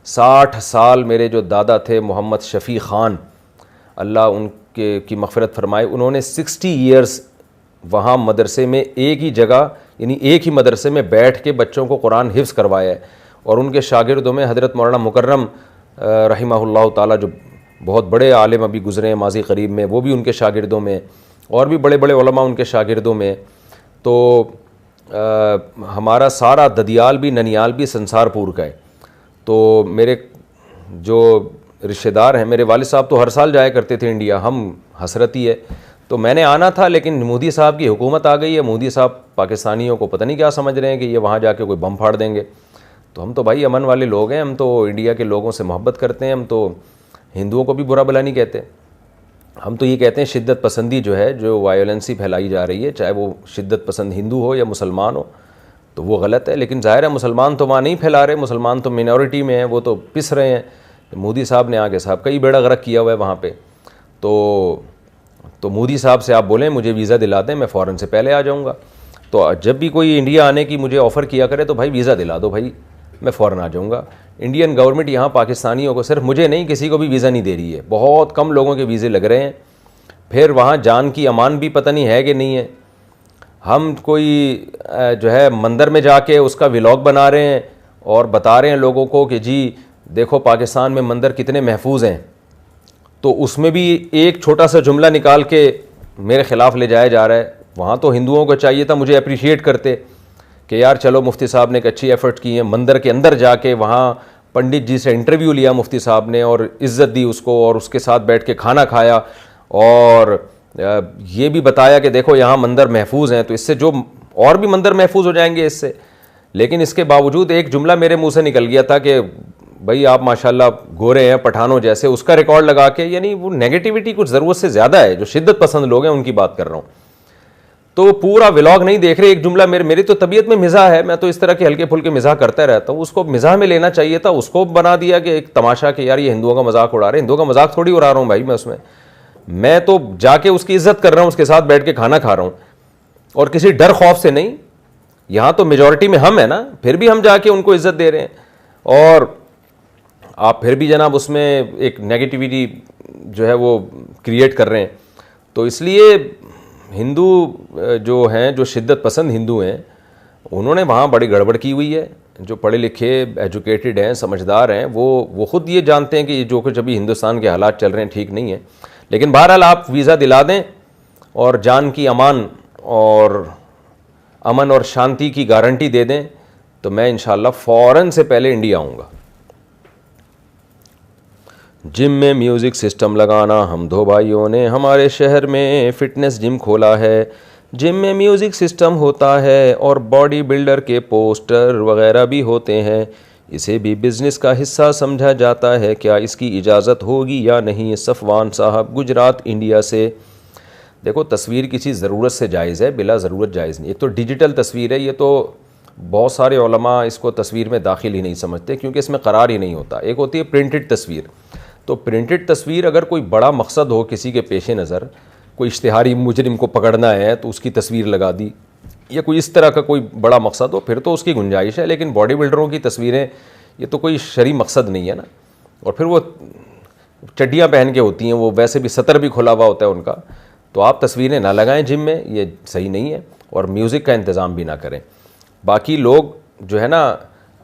60 سال میرے جو دادا تھے محمد شفیع خان، اللہ ان کی مغفرت فرمائے، انہوں نے 60 ایئرس وہاں مدرسے میں ایک ہی جگہ یعنی ایک ہی مدرسے میں بیٹھ کے بچوں کو قرآن حفظ کروایا ہے، اور ان کے شاگردوں میں حضرت مولانا مکرم رحمہ اللہ تعالیٰ جو بہت بڑے عالم ابھی گزرے ہیں ماضی قریب میں، وہ بھی ان کے شاگردوں میں، اور بھی بڑے بڑے علماء ان کے شاگردوں میں. تو ہمارا سارا ددیال بھی ننیال بھی سنسار پور کا ہے. تو میرے جو رشتہ دار ہیں، میرے والد صاحب تو ہر سال جایا کرتے تھے انڈیا، ہم حسرت ہی ہے. تو میں نے آنا تھا، لیکن مودی صاحب کی حکومت آ گئی ہے. مودی صاحب پاکستانیوں کو پتہ نہیں کیا سمجھ رہے ہیں کہ یہ وہاں جا کے کوئی بم پھاڑ دیں گے. تو ہم تو بھائی امن والے لوگ ہیں، ہم تو انڈیا کے لوگوں سے محبت کرتے ہیں، ہم تو ہندوؤں کو بھی برا بلا نہیں کہتے. ہم تو یہ کہتے ہیں شدت پسندی جو ہے، جو وائلنسی پھیلائی جا رہی ہے، چاہے وہ شدت پسند ہندو ہو یا مسلمان ہو، تو وہ غلط ہے. لیکن ظاہر ہے مسلمان تو وہاں نہیں پھیلا رہے، مسلمان تو مینورٹی میں ہیں، وہ تو پس رہے ہیں. مودی صاحب نے آگے صاحب کئی بیڑا غرق کیا ہوا ہے وہاں پہ. تو مودی صاحب سے آپ بولیں مجھے ویزا دلا دیں، میں فوراً سے پہلے آ جاؤں گا. تو جب بھی کوئی انڈیا آنے کی مجھے آفر کیا کرے تو بھائی ویزا دلا دو بھائی، میں فوراً آ جاؤں گا. انڈین گورنمنٹ یہاں پاکستانیوں کو، صرف مجھے نہیں کسی کو بھی ویزا نہیں دے رہی ہے، بہت کم لوگوں کے ویزے لگ رہے ہیں. پھر وہاں جان کی امان بھی پتہ نہیں ہے کہ نہیں ہے. ہم کوئی جو ہے مندر میں جا کے اس کا ولاگ بنا رہے ہیں اور بتا رہے ہیں لوگوں کو کہ جی دیکھو پاکستان میں مندر کتنے محفوظ ہیں، تو اس میں بھی ایک چھوٹا سا جملہ نکال کے میرے خلاف لے جایا جا رہا ہے. وہاں تو ہندوؤں کو چاہیے تھا مجھے اپریشیٹ کرتے کہ یار چلو مفتی صاحب نے ایک اچھی ایفرٹ کی ہے، مندر کے اندر جا کے وہاں پنڈت جی سے انٹرویو لیا مفتی صاحب نے اور عزت دی اس کو، اور اس کے ساتھ بیٹھ کے کھانا کھایا، اور یہ بھی بتایا کہ دیکھو یہاں مندر محفوظ ہیں. تو اس سے جو اور بھی مندر محفوظ ہو جائیں گے اس سے. لیکن اس کے باوجود ایک جملہ میرے منہ سے نکل گیا تھا کہ بھائی آپ ماشاءاللہ گورے ہیں پٹھانوں جیسے، اس کا ریکارڈ لگا کے، یعنی وہ نیگیٹیوٹی کچھ ضرورت سے زیادہ ہے. جو شدت پسند لوگ ہیں ان کی بات کر رہا ہوں. تو پورا ولاگ نہیں دیکھ رہے، ایک جملہ میری تو طبیعت میں مزاح ہے، میں تو اس طرح کے ہلکے پھلکے مزاح کرتا رہتا ہوں. اس کو مزاح میں لینا چاہیے تھا، اس کو بنا دیا کہ ایک تماشا کہ یار یہ ہندوؤں کا مذاق اڑا رہے ہیں. ہندوؤں کا مذاق تھوڑی اڑا رہا ہوں بھائی، میں تو جا کے اس کی عزت کر رہا ہوں، اس کے ساتھ بیٹھ کے کھانا کھا رہا ہوں، اور کسی ڈر خوف سے نہیں. یہاں تو میجورٹی میں ہم ہیں نا، پھر بھی ہم جا کے ان کو عزت دے رہے ہیں، اور آپ پھر بھی جناب اس میں ایک نیگیٹیوٹی جو ہے وہ کریٹ کر رہے ہیں. تو اس لیے ہندو جو ہیں، جو شدت پسند ہندو ہیں، انہوں نے وہاں بڑی گڑبڑ کی ہوئی ہے. جو پڑھے لکھے ایجوکیٹڈ ہیں، سمجھدار ہیں، وہ خود یہ جانتے ہیں کہ یہ جو کچھ ابھی ہندوستان کے حالات چل رہے ہیں ٹھیک نہیں ہے. لیکن بہرحال آپ ویزا دلا دیں اور جان کی امان اور امن اور شانتی کی گارنٹی دے دیں تو میں انشاءاللہ فوراً سے پہلے انڈیا آؤں گا. جم میں میوزک سسٹم لگانا، ہم دو بھائیوں نے ہمارے شہر میں فٹنس جم کھولا ہے. جم میں میوزک سسٹم ہوتا ہے اور باڈی بلڈر کے پوسٹر وغیرہ بھی ہوتے ہیں. اسے بھی بزنس کا حصہ سمجھا جاتا ہے. کیا اس کی اجازت ہوگی یا نہیں؟ صفوان صاحب گجرات انڈیا سے. دیکھو تصویر کسی ضرورت سے جائز ہے، بلا ضرورت جائز نہیں. ایک تو ڈیجیٹل تصویر ہے، یہ تو بہت سارے علماء اس کو تصویر میں داخل ہی نہیں سمجھتے کیونکہ اس میں قرار ہی نہیں ہوتا. ایک ہوتی ہے پرنٹڈ تصویر. تو پرنٹڈ تصویر اگر کوئی بڑا مقصد ہو کسی کے پیش نظر، کوئی اشتہاری مجرم کو پکڑنا ہے تو اس کی تصویر لگا دی، یا کوئی اس طرح کا کوئی بڑا مقصد ہو، پھر تو اس کی گنجائش ہے. لیکن باڈی بلڈروں کی تصویریں یہ تو کوئی شرعی مقصد نہیں ہے نا. اور پھر وہ چڈیاں پہن کے ہوتی ہیں، وہ ویسے بھی سطر بھی کھلا ہوا ہوتا ہے ان کا. تو آپ تصویریں نہ لگائیں جم میں، یہ صحیح نہیں ہے. اور میوزک کا انتظام بھی نہ کریں. باقی لوگ جو ہے نا،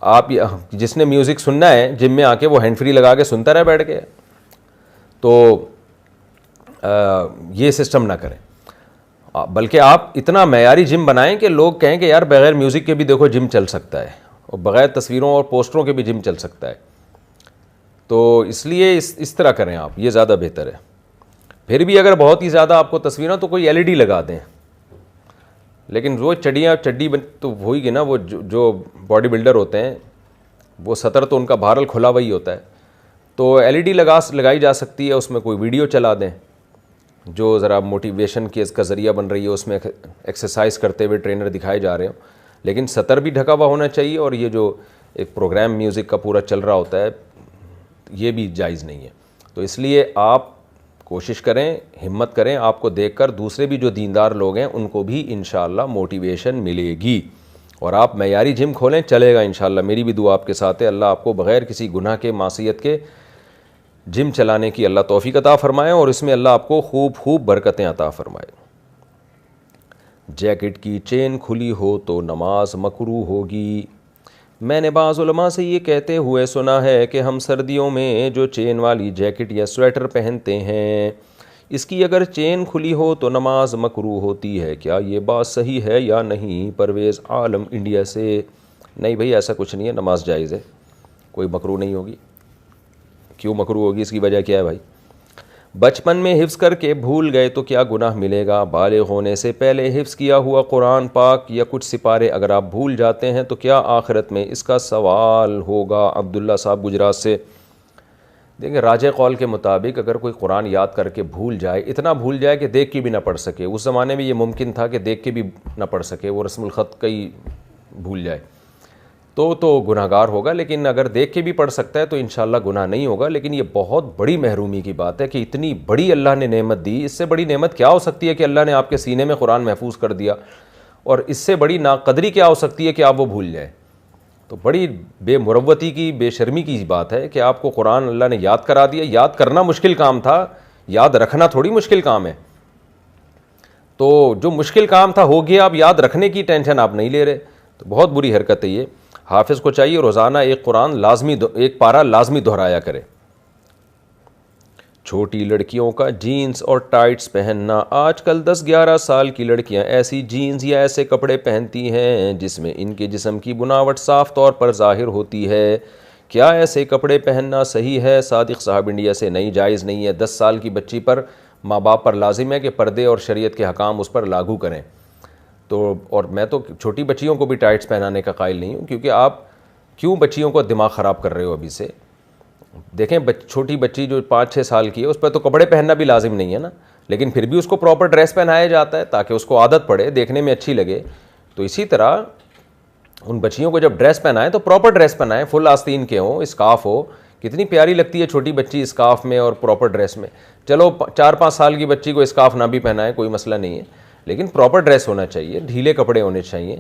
آپ جس نے میوزک سننا ہے جم میں آ کے وہ ہینڈ فری لگا کے سنتا رہے بیٹھ کے، تو یہ سسٹم نہ کریں. بلکہ آپ اتنا معیاری جم بنائیں کہ لوگ کہیں کہ یار بغیر میوزک کے بھی دیکھو جم چل سکتا ہے، اور بغیر تصویروں اور پوسٹروں کے بھی جم چل سکتا ہے. تو اس لیے اس طرح کریں آپ، یہ زیادہ بہتر ہے. پھر بھی اگر بہت ہی زیادہ آپ کو تصویریں تو کوئی LED لگا دیں. لیکن وہ چڈی تو ہوئی گی نا، وہ جو باڈی بلڈر ہوتے ہیں وہ سطر تو ان کا بہرحال کھلا ہوا ہی ہوتا ہے. تو LED لگائی جا سکتی ہے، اس میں کوئی ویڈیو چلا دیں جو ذرا موٹیویشن کی اس کا ذریعہ بن رہی ہے، اس میں ایکسرسائز کرتے ہوئے ٹرینر دکھائے جا رہے ہوں. لیکن سطر بھی ڈھکا ہوا ہونا چاہیے، اور یہ جو ایک پروگرام میوزک کا پورا چل رہا ہوتا ہے یہ بھی جائز نہیں ہے. تو اس لیے آپ کوشش کریں، ہمت کریں. آپ کو دیکھ کر دوسرے بھی جو دیندار لوگ ہیں ان کو بھی انشاءاللہ موٹیویشن ملے گی. اور آپ معیاری جم کھولیں، چلے گا انشاءاللہ. میری بھی دعا آپ کے ساتھ ہے، اللہ آپ کو بغیر کسی گناہ کے، معصیت کے جم چلانے کی اللہ توفیق عطا فرمائے، اور اس میں اللہ آپ کو خوب برکتیں عطا فرمائے. جیکٹ کی چین کھلی ہو تو نماز مکروہ ہوگی۔ میں نے بعض علماء سے یہ کہتے ہوئے سنا ہے کہ ہم سردیوں میں جو چین والی جیکٹ یا سویٹر پہنتے ہیں، اس کی اگر چین کھلی ہو تو نماز مکروہ ہوتی ہے، کیا یہ بات صحیح ہے یا نہیں؟ پرویز عالم انڈیا سے۔ نہیں بھائی، ایسا کچھ نہیں ہے، نماز جائز ہے، کوئی مکروہ نہیں ہوگی۔ کیوں مکروہ ہوگی؟ اس کی وجہ کیا ہے بھائی؟ بچپن میں حفظ کر کے بھول گئے تو کیا گناہ ملے گا؟ بالغ ہونے سے پہلے حفظ کیا ہوا قرآن پاک یا کچھ سپارے اگر آپ بھول جاتے ہیں تو کیا آخرت میں اس کا سوال ہوگا؟ عبداللہ صاحب گجرات سے۔ دیکھیں، راجح قول کے مطابق اگر کوئی قرآن یاد کر کے بھول جائے، اتنا بھول جائے کہ دیکھ کے بھی نہ پڑھ سکے، اس زمانے میں یہ ممکن تھا کہ دیکھ کے بھی نہ پڑھ سکے، وہ رسم الخط کا ہی بھول جائے تو گناہ گار ہوگا، لیکن اگر دیکھ کے بھی پڑھ سکتا ہے تو انشاءاللہ گناہ نہیں ہوگا۔ لیکن یہ بہت بڑی محرومی کی بات ہے کہ اتنی بڑی اللہ نے نعمت دی، اس سے بڑی نعمت کیا ہو سکتی ہے کہ اللہ نے آپ کے سینے میں قرآن محفوظ کر دیا، اور اس سے بڑی ناقدری کیا ہو سکتی ہے کہ آپ وہ بھول جائیں؟ تو بڑی بے مروتی کی، بے شرمی کی بات ہے کہ آپ کو قرآن اللہ نے یاد کرا دیا۔ یاد کرنا مشکل کام تھا، یاد رکھنا تھوڑی مشکل کام ہے۔ تو جو مشکل کام تھا ہو گیا، اب یاد رکھنے کی ٹینشن آپ نہیں لے رہے، تو بہت بری حرکت ہے یہ۔ حافظ کو چاہیے روزانہ ایک قرآن لازمی، ایک پارہ لازمی دہرایا کرے۔ چھوٹی لڑکیوں کا جینز اور ٹائٹس پہننا۔ آج کل 10-11 سال کی لڑکیاں ایسی جینز یا ایسے کپڑے پہنتی ہیں جس میں ان کے جسم کی بناوٹ صاف طور پر ظاہر ہوتی ہے، کیا ایسے کپڑے پہننا صحیح ہے؟ صادق صاحب انڈیا سے۔ نہیں، جائز نہیں ہے۔ 10 سال کی بچی پر ماں باپ پر لازم ہے کہ پردے اور شریعت کے حکام اس پر لاگو کریں۔ تو اور میں تو چھوٹی بچیوں کو بھی ٹائٹس پہنانے کا قائل نہیں ہوں، کیونکہ آپ کیوں بچیوں کو دماغ خراب کر رہے ہو ابھی سے؟ دیکھیں، چھوٹی بچی جو 5-6 سال کی ہے اس پہ تو کپڑے پہننا بھی لازم نہیں ہے نا، لیکن پھر بھی اس کو پراپر ڈریس پہنایا جاتا ہے تاکہ اس کو عادت پڑے، دیکھنے میں اچھی لگے۔ تو اسی طرح ان بچیوں کو جب ڈریس پہنائیں تو پراپر ڈریس پہنائیں، فل آستین کے ہوں، اسکارف ہو۔ کتنی پیاری لگتی ہے چھوٹی بچی اسکارف میں اور پراپر ڈریس میں۔ چلو 4-5 سال کی بچی کو اسکارف نہ بھی پہنائیں، کوئی مسئلہ نہیں ہے، لیکن پراپر ڈریس ہونا چاہیے، ڈھیلے کپڑے ہونے چاہیے۔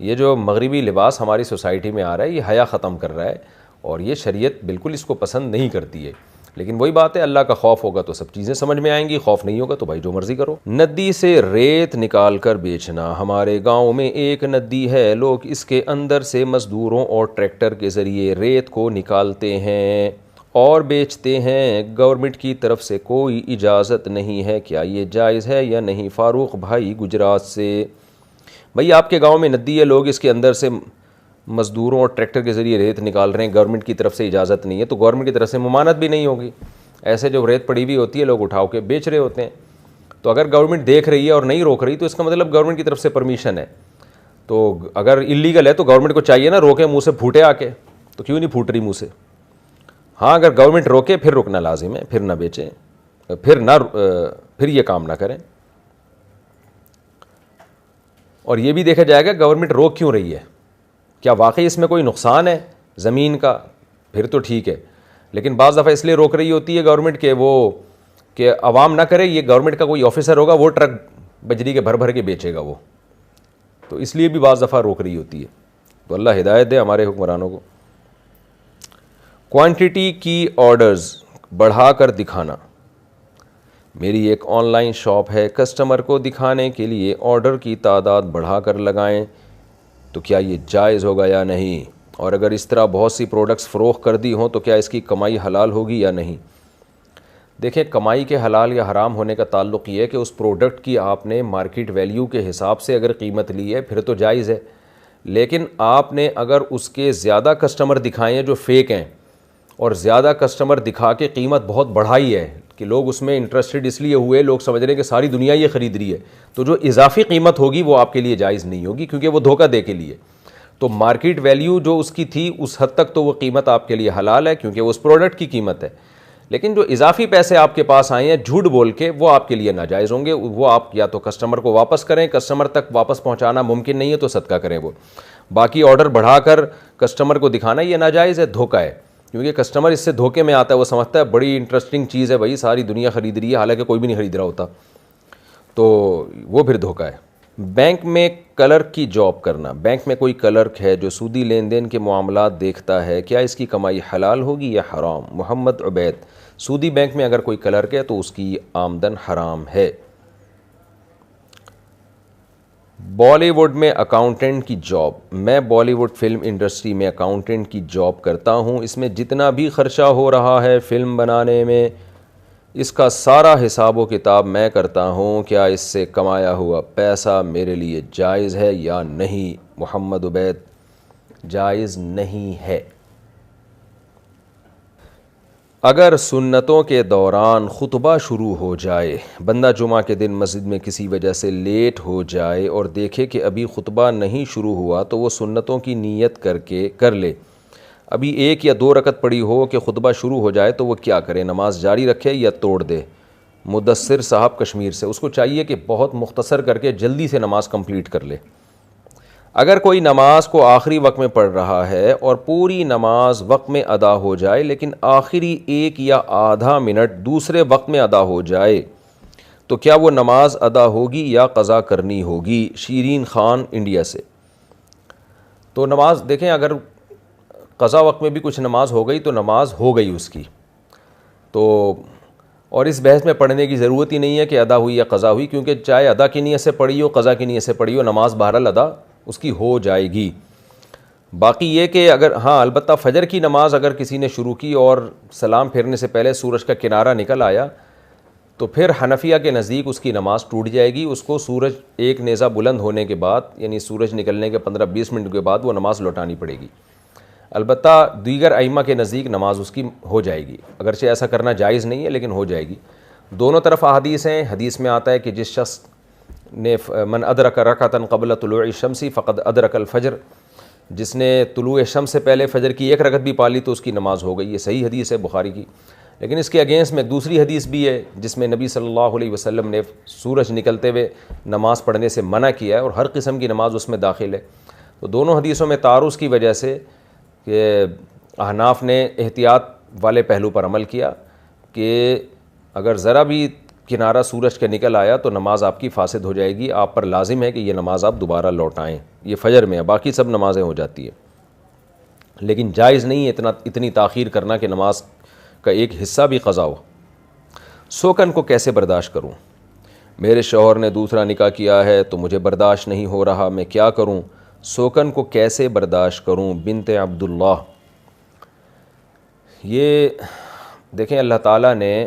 یہ جو مغربی لباس ہماری سوسائٹی میں آ رہا ہے یہ حیا ختم کر رہا ہے، اور یہ شریعت بالکل اس کو پسند نہیں کرتی ہے۔ لیکن وہی بات ہے، اللہ کا خوف ہوگا تو سب چیزیں سمجھ میں آئیں گی، خوف نہیں ہوگا تو بھائی جو مرضی کرو۔ ندی سے ریت نکال کر بیچنا۔ ہمارے گاؤں میں ایک ندی ہے، لوگ اس کے اندر سے مزدوروں اور ٹریکٹر کے ذریعے ریت کو نکالتے ہیں اور بیچتے ہیں، گورنمنٹ کی طرف سے کوئی اجازت نہیں ہے، کیا یہ جائز ہے یا نہیں؟ فاروق بھائی گجرات سے۔ بھائی آپ کے گاؤں میں ندی ہے، لوگ اس کے اندر سے مزدوروں اور ٹریکٹر کے ذریعے ریت نکال رہے ہیں، گورنمنٹ کی طرف سے اجازت نہیں ہے، تو گورنمنٹ کی طرف سے ممانعت بھی نہیں ہوگی۔ ایسے جو ریت پڑی ہوئی ہوتی ہے لوگ اٹھاؤ کے بیچ رہے ہوتے ہیں، تو اگر گورنمنٹ دیکھ رہی ہے اور نہیں روک رہی تو اس کا مطلب گورنمنٹ کی طرف سے پرمیشن ہے۔ تو اگر اللیگل ہے تو گورنمنٹ کو چاہیے نا روکے، منہ سے پھوٹے آ کے، تو کیوں نہیں پھوٹ رہی منہ سے؟ ہاں اگر گورنمنٹ روکے پھر رکنا لازم ہے، پھر نہ بیچیں، پھر یہ کام نہ کریں۔ اور یہ بھی دیکھا جائے گا گورنمنٹ روک کیوں رہی ہے، کیا واقعی اس میں کوئی نقصان ہے زمین کا؟ پھر تو ٹھیک ہے، لیکن بعض دفعہ اس لیے روک رہی ہوتی ہے گورنمنٹ کہ عوام نہ کرے، یہ گورنمنٹ کا کوئی آفیسر ہوگا وہ ٹرک بجری کے بھر بھر کے بیچے گا وہ، تو اس لیے بھی بعض دفعہ روک رہی ہوتی ہے۔ تو اللہ ہدایت دے ہمارے حکمرانوں کو۔ کوانٹٹی کی آرڈرز بڑھا کر دکھانا۔ میری ایک آن لائن شاپ ہے، کسٹمر کو دکھانے کے لیے آرڈر کی تعداد بڑھا کر لگائیں تو کیا یہ جائز ہوگا یا نہیں؟ اور اگر اس طرح بہت سی پروڈکٹس فروخت کر دی ہوں تو کیا اس کی کمائی حلال ہوگی یا نہیں؟ دیکھیں، کمائی کے حلال یا حرام ہونے کا تعلق یہ ہے کہ اس پروڈکٹ کی آپ نے مارکیٹ ویلیو کے حساب سے اگر قیمت لی ہے پھر تو جائز ہے، لیکن آپ نے اگر اس کے زیادہ کسٹمر دکھائے ہیں جو فیک ہیں اور زیادہ کسٹمر دکھا کے قیمت بہت بڑھائی ہے کہ لوگ اس میں انٹرسٹڈ اس لیے ہوئے، لوگ سمجھ رہے ہیں کہ ساری دنیا یہ خرید رہی ہے، تو جو اضافی قیمت ہوگی وہ آپ کے لیے جائز نہیں ہوگی، کیونکہ وہ دھوکہ دے کے لیے۔ تو مارکیٹ ویلیو جو اس کی تھی اس حد تک تو وہ قیمت آپ کے لیے حلال ہے کیونکہ وہ اس پروڈکٹ کی قیمت ہے، لیکن جو اضافی پیسے آپ کے پاس آئے ہیں جھوٹ بول کے وہ آپ کے لیے ناجائز ہوں گے۔ وہ آپ یا تو کسٹمر کو واپس کریں، کسٹمر تک واپس پہنچانا ممکن نہیں ہے تو صدقہ کریں وہ۔ باقی آرڈر بڑھا کر کسٹمر کو دکھانا یہ ناجائز ہے، دھوکہ ہے، کیونکہ کسٹمر اس سے دھوکے میں آتا ہے، وہ سمجھتا ہے بڑی انٹرسٹنگ چیز ہے بھائی ساری دنیا خرید رہی ہے، حالانکہ کوئی بھی نہیں خرید رہا ہوتا، تو وہ پھر دھوکہ ہے۔ بینک میں کلرک کی جاب کرنا۔ بینک میں کوئی کلرک ہے جو سودی لین دین کے معاملات دیکھتا ہے، کیا اس کی کمائی حلال ہوگی یا حرام؟ محمد عبید۔ سودی بینک میں اگر کوئی کلرک ہے تو اس کی آمدن حرام ہے۔ بالی ووڈ میں اکاؤنٹنٹ کی جاب. میں بالی ووڈ فلم انڈسٹری میں اکاؤنٹنٹ کی جاب کرتا ہوں. اس میں جتنا بھی خرچہ ہو رہا ہے فلم بنانے میں اس کا سارا حساب و کتاب میں کرتا ہوں. کیا اس سے کمایا ہوا پیسہ میرے لیے جائز ہے یا نہیں؟ محمد عبید: جائز نہیں ہے. اگر سنتوں کے دوران خطبہ شروع ہو جائے، بندہ جمعہ کے دن مسجد میں کسی وجہ سے لیٹ ہو جائے اور دیکھے کہ ابھی خطبہ نہیں شروع ہوا تو وہ سنتوں کی نیت کر لے. ابھی 1 یا 2 رکعت پڑی ہو کہ خطبہ شروع ہو جائے تو وہ کیا کرے؟ نماز جاری رکھے یا توڑ دے؟ مدثر صاحب کشمیر سے. اس کو چاہیے کہ بہت مختصر کر کے جلدی سے نماز کمپلیٹ کر لے. اگر کوئی نماز کو آخری وقت میں پڑھ رہا ہے اور پوری نماز وقت میں ادا ہو جائے لیکن آخری 1 یا آدھا منٹ دوسرے وقت میں ادا ہو جائے تو کیا وہ نماز ادا ہوگی یا قضا کرنی ہوگی؟ شیرین خان انڈیا سے. تو نماز دیکھیں، اگر قضا وقت میں بھی کچھ نماز ہو گئی تو نماز ہو گئی اس کی، تو اور اس بحث میں پڑھنے کی ضرورت ہی نہیں ہے کہ ادا ہوئی یا قضا ہوئی، کیونکہ چاہے ادا کی نیت سے پڑھی ہو قضا کی نیت سے پڑھی ہو نماز بہرحال ادا اس کی ہو جائے گی. باقی یہ کہ اگر البتہ فجر کی نماز اگر کسی نے شروع کی اور سلام پھیرنے سے پہلے سورج کا کنارہ نکل آیا تو پھر حنفیہ کے نزدیک اس کی نماز ٹوٹ جائے گی. اس کو سورج ایک نیزہ بلند ہونے کے بعد یعنی سورج نکلنے کے 15-20 منٹ کے بعد وہ نماز لوٹانی پڑے گی. البتہ دیگر ائمہ کے نزدیک نماز اس کی ہو جائے گی، اگرچہ ایسا کرنا جائز نہیں ہے لیکن ہو جائے گی. دونوں طرف احادیث ہیں. حدیث میں آتا ہے کہ جس شخص نے من ادرک رکعۃ قبل طلوع الشمس فقد ادرک الفجر، جس نے طلوع شمس سے پہلے فجر کی 1 رکعت بھی پالی تو اس کی نماز ہو گئی. یہ صحیح حدیث ہے بخاری کی. لیکن اس کے اگینسٹ میں دوسری حدیث بھی ہے جس میں نبی صلی اللہ علیہ وسلم نے سورج نکلتے ہوئے نماز پڑھنے سے منع کیا ہے اور ہر قسم کی نماز اس میں داخل ہے. تو دونوں حدیثوں میں تعارض کی وجہ سے کہ احناف نے احتیاط والے پہلو پر عمل کیا کہ اگر ذرا بھی کنارہ سورج کے نکل آیا تو نماز آپ کی فاسد ہو جائے گی. آپ پر لازم ہے کہ یہ نماز آپ دوبارہ لوٹائیں. یہ فجر میں ہے، باقی سب نمازیں ہو جاتی ہیں، لیکن جائز نہیں ہے اتنی تاخیر کرنا کہ نماز کا ایک حصہ بھی قضا ہو. سوکن کو کیسے برداشت کروں؟ میرے شوہر نے دوسرا نکاح کیا ہے تو مجھے برداشت نہیں ہو رہا، میں کیا کروں؟ سوکن کو کیسے برداشت کروں؟ بنت عبداللہ. یہ دیکھیں، اللہ تعالیٰ نے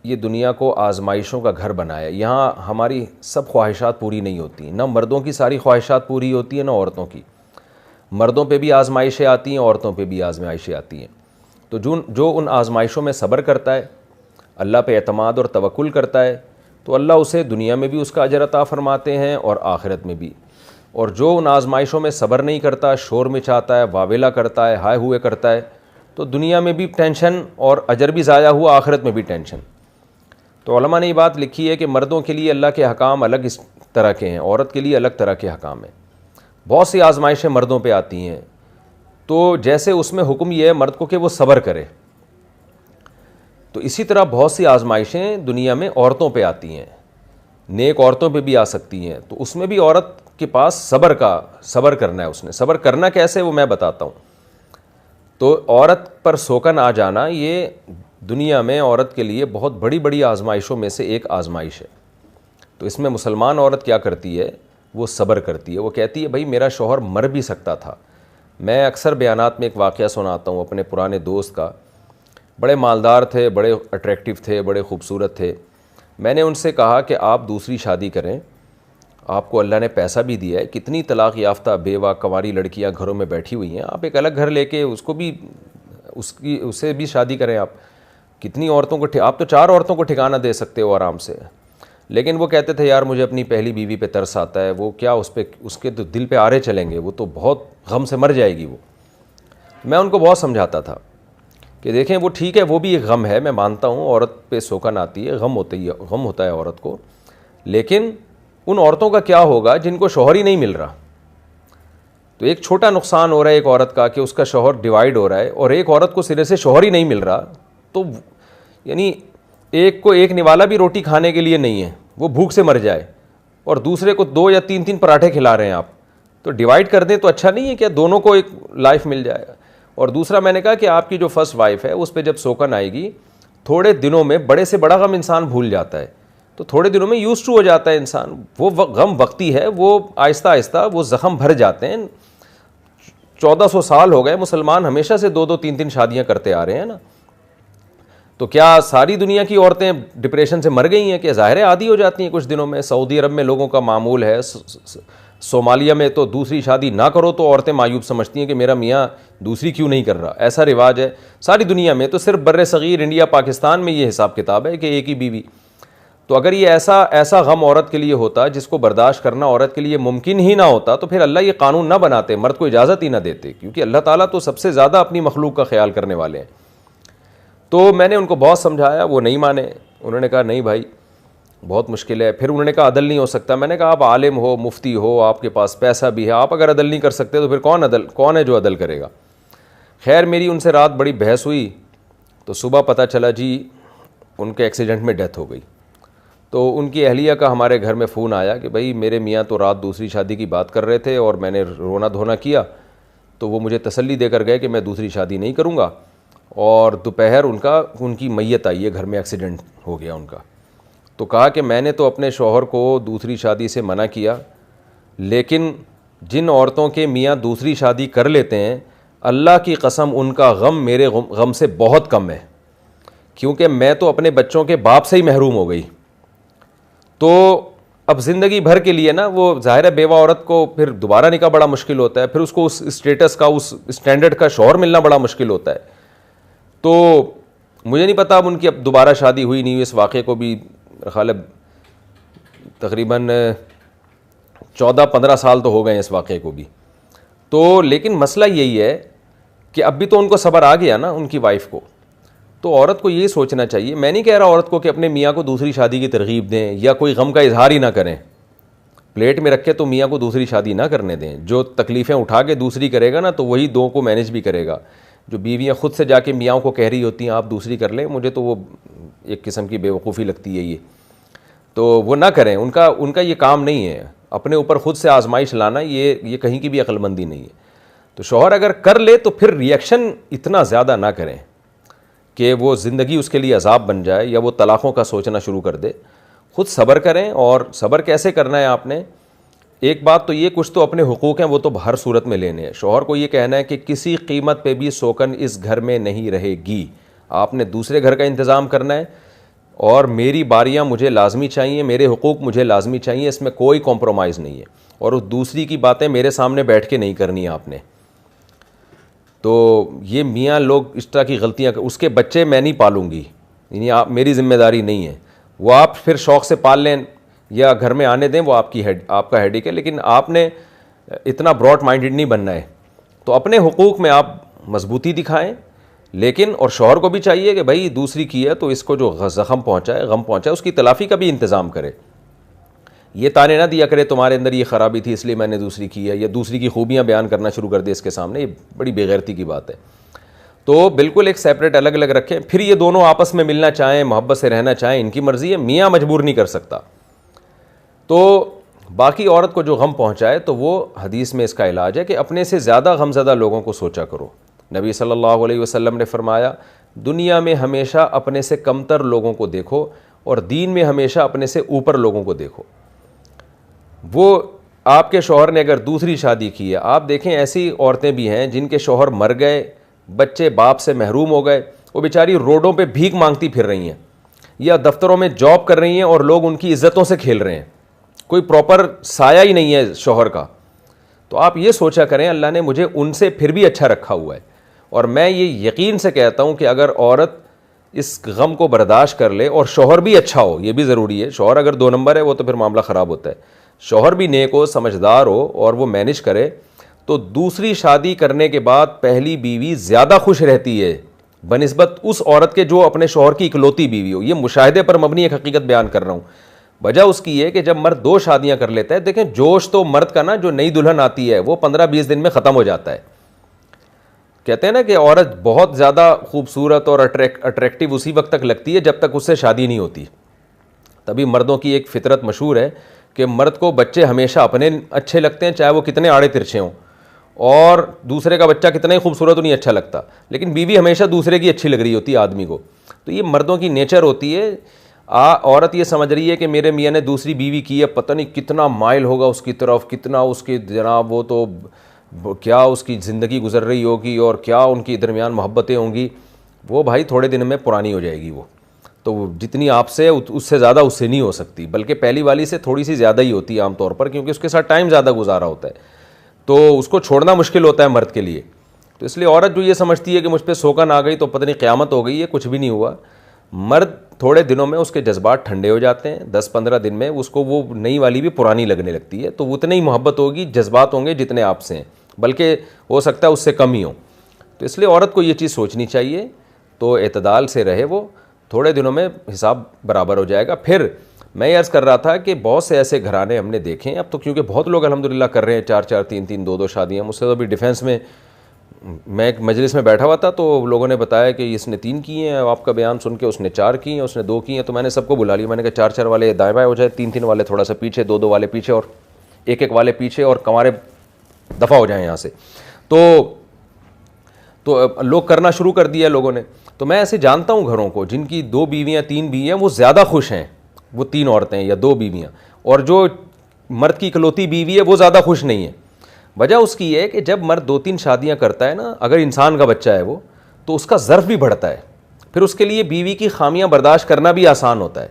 یہ دنیا کو آزمائشوں کا گھر بنایا. یہاں ہماری سب خواہشات پوری نہیں ہوتی، نہ مردوں کی ساری خواہشات پوری ہوتی ہیں نہ عورتوں کی. مردوں پہ بھی آزمائشیں آتی ہیں، عورتوں پہ بھی آزمائشیں آتی ہیں. تو جو ان آزمائشوں میں صبر کرتا ہے، اللہ پہ اعتماد اور توکل کرتا ہے، تو اللہ اسے دنیا میں بھی اس کا اجر عطا فرماتے ہیں اور آخرت میں بھی. اور جو ان آزمائشوں میں صبر نہیں کرتا، شور مچاتا ہے، واویلا کرتا ہے، ہائے ہوئے کرتا ہے، تو دنیا میں بھی ٹینشن اور اجر بھی ضائع ہوا، آخرت میں بھی ٹینشن. تو علماء نے یہ بات لکھی ہے کہ مردوں کے لیے اللہ کے حکام الگ اس طرح کے ہیں، عورت کے لیے الگ طرح کے حکام ہیں. بہت سی آزمائشیں مردوں پہ آتی ہیں تو جیسے اس میں حکم یہ ہے مرد کو کہ وہ صبر کرے، تو اسی طرح بہت سی آزمائشیں دنیا میں عورتوں پہ آتی ہیں، نیک عورتوں پہ بھی آ سکتی ہیں. تو اس میں بھی عورت کے پاس صبر کرنا ہے. اس نے صبر کرنا کیسے وہ میں بتاتا ہوں. تو عورت پر سوکن آ جانا یہ دنیا میں عورت کے لیے بہت بڑی بڑی آزمائشوں میں سے ایک آزمائش ہے. تو اس میں مسلمان عورت کیا کرتی ہے؟ وہ صبر کرتی ہے. وہ کہتی ہے بھائی میرا شوہر مر بھی سکتا تھا. میں اکثر بیانات میں ایک واقعہ سناتا ہوں اپنے پرانے دوست کا. بڑے مالدار تھے، بڑے اٹریکٹیو تھے، بڑے خوبصورت تھے. میں نے ان سے کہا کہ آپ دوسری شادی کریں، آپ کو اللہ نے پیسہ بھی دیا ہے. کتنی طلاق یافتہ بیوہ کنواری لڑکیاں گھروں میں بیٹھی ہوئی ہیں، آپ ایک الگ گھر لے کے اس سے بھی شادی کریں. آپ کتنی عورتوں کو آپ تو 4 عورتوں کو ٹھکانہ دے سکتے ہو آرام سے. لیکن وہ کہتے تھے یار مجھے اپنی پہلی بیوی پہ ترس آتا ہے، وہ کیا اس کے تو دل پہ آرے چلیں گے، وہ تو بہت غم سے مر جائے گی وہ. میں ان کو بہت سمجھاتا تھا کہ دیکھیں وہ ٹھیک ہے، وہ بھی ایک غم ہے، میں مانتا ہوں عورت پہ سوکن آتی ہے، غم ہوتا ہے عورت کو. لیکن ان عورتوں کا کیا ہوگا جن کو شوہر ہی نہیں مل رہا؟ تو ایک چھوٹا نقصان ہو رہا ہے ایک عورت کا کہ اس کا شوہر ڈیوائیڈ ہو رہا ہے، اور ایک عورت کو سرے سے شوہر ہی نہیں مل رہا. تو یعنی ایک کو ایک نوالا بھی روٹی کھانے کے لیے نہیں ہے، وہ بھوک سے مر جائے، اور دوسرے کو 2 یا 3 پراٹھے کھلا رہے ہیں آپ. تو ڈیوائیڈ کر دیں تو اچھا نہیں ہے کیا؟ دونوں کو ایک لائف مل جائے گا. اور دوسرا میں نے کہا کہ آپ کی جو فرسٹ وائف ہے اس پہ جب سوکن آئے گی تھوڑے دنوں میں بڑے سے بڑا غم انسان بھول جاتا ہے. تو تھوڑے دنوں میں یوز ٹو ہو جاتا ہے انسان. وہ غم وقتی ہے, وہ آہستہ آہستہ وہ زخم بھر جاتے ہیں. 1400 سال ہو گئے, مسلمان ہمیشہ سے 2-3 شادیاں کرتے آ رہے ہیں نا. تو کیا ساری دنیا کی عورتیں ڈپریشن سے مر گئی ہیں؟ کہ ظاہر ہے عادی ہو جاتی ہیں کچھ دنوں میں. سعودی عرب میں لوگوں کا معمول ہے, صومالیہ میں تو دوسری شادی نہ کرو تو عورتیں معیوب سمجھتی ہیں کہ میرا میاں دوسری کیوں نہیں کر رہا. ایسا رواج ہے ساری دنیا میں. تو صرف بر صغیر انڈیا پاکستان میں یہ حساب کتاب ہے کہ ایک ہی بیوی. تو اگر یہ ایسا غم عورت کے لیے ہوتا جس کو برداشت کرنا عورت کے لیے ممکن ہی نہ ہوتا تو پھر اللہ یہ قانون نہ بناتے, مرد کو اجازت ہی نہ دیتے, کیونکہ اللہ تعالیٰ تو سب سے زیادہ اپنی مخلوق کا خیال کرنے والے ہیں. تو میں نے ان کو بہت سمجھایا, وہ نہیں مانے. انہوں نے کہا نہیں بھائی بہت مشکل ہے. پھر انہوں نے کہا عدل نہیں ہو سکتا. میں نے کہا آپ عالم ہو, مفتی ہو, آپ کے پاس پیسہ بھی ہے, آپ اگر عدل نہیں کر سکتے تو پھر کون ہے جو عدل کرے گا. خیر میری ان سے رات بڑی بحث ہوئی. تو صبح پتہ چلا جی ان کے ایکسیڈنٹ میں ڈیتھ ہو گئی. تو ان کی اہلیہ کا ہمارے گھر میں فون آیا کہ بھائی میرے میاں تو رات دوسری شادی کی بات کر رہے تھے اور میں نے رونا دھونا کیا, تو وہ مجھے تسلی دے کر گئے کہ میں دوسری شادی نہیں کروں گا. اور دوپہر ان کی میت آئی ہے گھر میں, ایکسیڈنٹ ہو گیا ان کا. تو کہا کہ میں نے تو اپنے شوہر کو دوسری شادی سے منع کیا, لیکن جن عورتوں کے میاں دوسری شادی کر لیتے ہیں اللہ کی قسم ان کا غم میرے غم سے بہت کم ہے, کیونکہ میں تو اپنے بچوں کے باپ سے ہی محروم ہو گئی. تو اب زندگی بھر کے لیے نا وہ ظاہر ہے بیوہ عورت کو پھر دوبارہ نکاح بڑا مشکل ہوتا ہے, پھر اس کو اس اسٹیٹس کا, اس اسٹینڈرڈ کا شوہر ملنا بڑا مشکل ہوتا ہے. تو مجھے نہیں پتا اب ان کی اب دوبارہ شادی ہوئی نہیں ہوئی. اس واقعے کو بھی خیال تقریباً 14-15 سال تو ہو گئے ہیں اس واقعے کو بھی. تو لیکن مسئلہ یہی ہے کہ اب بھی تو ان کو صبر آ گیا نا ان کی وائف کو. تو عورت کو یہ سوچنا چاہیے, میں نہیں کہہ رہا عورت کو کہ اپنے میاں کو دوسری شادی کی ترغیب دیں یا کوئی غم کا اظہار ہی نہ کریں, پلیٹ میں رکھے تو میاں کو دوسری شادی نہ کرنے دیں. جو تکلیفیں اٹھا کے دوسری کرے گا نا تو وہی دو کو مینیج بھی کرے گا. جو بیویاں خود سے جا کے میاں کو کہہ رہی ہوتی ہیں آپ دوسری کر لیں, مجھے تو وہ ایک قسم کی بے وقوفی لگتی ہے یہ. تو وہ نہ کریں, ان کا یہ کام نہیں ہے. اپنے اوپر خود سے آزمائش لانا یہ کہیں کی بھی عقل مندی نہیں ہے. تو شوہر اگر کر لے تو پھر ریئیکشن اتنا زیادہ نہ کریں کہ وہ زندگی اس کے لیے عذاب بن جائے یا وہ طلاقوں کا سوچنا شروع کر دے. خود صبر کریں. اور صبر کیسے کرنا ہے آپ نے, ایک بات تو یہ کچھ تو اپنے حقوق ہیں وہ تو ہر صورت میں لینے ہیں. شوہر کو یہ کہنا ہے کہ کسی قیمت پہ بھی سوکن اس گھر میں نہیں رہے گی, آپ نے دوسرے گھر کا انتظام کرنا ہے اور میری باریاں مجھے لازمی چاہیے, میرے حقوق مجھے لازمی چاہیے, اس میں کوئی کمپرومائز نہیں ہے. اور اس دوسری کی باتیں میرے سامنے بیٹھ کے نہیں کرنی آپ نے. تو یہ میاں لوگ اس طرح کی غلطیاں, اس کے بچے میں نہیں پالوں گی, یعنی آپ میری ذمہ داری نہیں ہے, وہ آپ پھر شوق سے پال لیں یا گھر میں آنے دیں, وہ آپ کا ہیڈیک ہے. لیکن آپ نے اتنا براڈ مائنڈڈ نہیں بننا ہے. تو اپنے حقوق میں آپ مضبوطی دکھائیں, لیکن اور شوہر کو بھی چاہیے کہ بھائی دوسری کی ہے تو اس کو جو زخم پہنچائے, غم پہنچائے, اس کی تلافی کا بھی انتظام کرے. یہ تانے نہ دیا کرے تمہارے اندر یہ خرابی تھی اس لیے میں نے دوسری کی ہے, یا دوسری کی خوبیاں بیان کرنا شروع کر دے اس کے سامنے. یہ بڑی بے غیرتی کی بات ہے. تو بالکل ایک سیپریٹ الگ الگ رکھیں. پھر یہ دونوں آپس میں ملنا چاہیں, محبت سے رہنا چاہیں, ان کی مرضی ہے, میاں مجبور نہیں کر سکتا. تو باقی عورت کو جو غم پہنچائے تو وہ حدیث میں اس کا علاج ہے کہ اپنے سے زیادہ غم زدہ لوگوں کو سوچا کرو. نبی صلی اللہ علیہ وسلم نے فرمایا دنیا میں ہمیشہ اپنے سے کمتر لوگوں کو دیکھو اور دین میں ہمیشہ اپنے سے اوپر لوگوں کو دیکھو. وہ آپ کے شوہر نے اگر دوسری شادی کی ہے, آپ دیکھیں ایسی عورتیں بھی ہیں جن کے شوہر مر گئے, بچے باپ سے محروم ہو گئے, وہ بیچاری روڈوں پہ بھیک مانگتی پھر رہی ہیں یا دفتروں میں جاب کر رہی ہیں اور لوگ ان کی عزتوں سے کھیل رہے ہیں, کوئی پراپر سایہ ہی نہیں ہے شوہر کا. تو آپ یہ سوچا کریں اللہ نے مجھے ان سے پھر بھی اچھا رکھا ہوا ہے. اور میں یہ یقین سے کہتا ہوں کہ اگر عورت اس غم کو برداشت کر لے اور شوہر بھی اچھا ہو, یہ بھی ضروری ہے, شوہر اگر 2 نمبر ہے وہ تو پھر معاملہ خراب ہوتا ہے. شوہر بھی نیک ہو, سمجھدار ہو اور وہ مینیج کرے, تو دوسری شادی کرنے کے بعد پہلی بیوی زیادہ خوش رہتی ہے بنسبت اس عورت کے جو اپنے شوہر کی اکلوتی بیوی ہو. یہ مشاہدے پر مبنی ایک حقیقت بیان کر رہا ہوں. وجہ اس کی ہے کہ جب مرد 2 شادیاں کر لیتا ہے, دیکھیں جوش تو مرد کا نا جو نئی دلہن آتی ہے وہ 15-20 دن میں ختم ہو جاتا ہے. کہتے ہیں نا کہ عورت بہت زیادہ خوبصورت اور اٹریکٹیو اسی وقت تک لگتی ہے جب تک اس سے شادی نہیں ہوتی. تبھی مردوں کی ایک فطرت مشہور ہے کہ مرد کو بچے ہمیشہ اپنے اچھے لگتے ہیں چاہے وہ کتنے آڑے ترچھے ہوں, اور دوسرے کا بچہ کتنا ہی خوبصورت ہو نہیں اچھا لگتا, لیکن بیوی ہمیشہ دوسرے کی اچھی لگ رہی ہوتی ہے آدمی کو. تو یہ مردوں کی نیچر ہوتی ہے. عورت یہ سمجھ رہی ہے کہ میرے میاں نے دوسری بیوی کی ہے, پتہ نہیں کتنا مائل ہوگا اس کی طرف, کتنا اس کے جناب وہ تو کیا اس کی زندگی گزر رہی ہوگی اور کیا ان کی درمیان محبتیں ہوں گی. وہ بھائی تھوڑے دن میں پرانی ہو جائے گی, وہ تو جتنی آپ سے اس سے زیادہ اس سے نہیں ہو سکتی, بلکہ پہلی والی سے تھوڑی سی زیادہ ہی ہوتی ہے عام طور پر, کیونکہ اس کے ساتھ ٹائم زیادہ گزارا ہوتا ہے, تو اس کو چھوڑنا مشکل ہوتا ہے مرد کے لیے. تو اس لیے عورت جو یہ سمجھتی ہے کہ مجھ پہ سوکن آ گئی تو پتہ نہیں قیامت ہو گئی ہے, کچھ بھی نہیں ہوا. مرد تھوڑے دنوں میں اس کے جذبات ٹھنڈے ہو جاتے ہیں, 10-15 دن میں اس کو وہ نئی والی بھی پرانی لگنے لگتی ہے, تو اتنی ہی محبت ہوگی, جذبات ہوں گے جتنے آپ سے ہیں, بلکہ ہو سکتا ہے اس سے کم ہی ہوں. تو اس لیے عورت کو یہ چیز سوچنی چاہیے, تو اعتدال سے رہے, وہ تھوڑے دنوں میں حساب برابر ہو جائے گا. پھر میں عرض کر رہا تھا کہ بہت سے ایسے گھرانے ہم نے دیکھے ہیں اب تو, کیونکہ بہت لوگ الحمدللہ کر رہے ہیں 4-4 3-3 2-2 شادیاں. مجھ سے تو ابھی ڈیفینس میں میں ایک مجلس میں بیٹھا ہوا تھا, تو لوگوں نے بتایا کہ اس نے 3 کی ہیں, آپ کا بیان سن کے اس نے 4 کی ہیں, اس نے 2 کی ہیں. تو میں نے سب کو بلا لیا, میں نے کہا 4-4 والے دائیں بائیں ہو جائے, 3-3 والے تھوڑا سا پیچھے, 2-2 والے پیچھے اور 1-1 والے پیچھے, اور کنوارے دفع ہو جائیں یہاں سے. تو لوگ کرنا شروع کر دیا لوگوں نے. تو میں ایسے جانتا ہوں گھروں کو جن کی 2 بیویاں 3 بیویاں, وہ زیادہ خوش ہیں, وہ 3 عورتیں یا 2 بیویاں, اور جو مرد کی اکلوتی بیوی ہے وہ زیادہ خوش نہیں ہے. وجہ اس کی ہے کہ جب مرد 2-3 شادیاں کرتا ہے نا, اگر انسان کا بچہ ہے وہ, تو اس کا ظرف بھی بڑھتا ہے, پھر اس کے لیے بیوی کی خامیاں برداشت کرنا بھی آسان ہوتا ہے.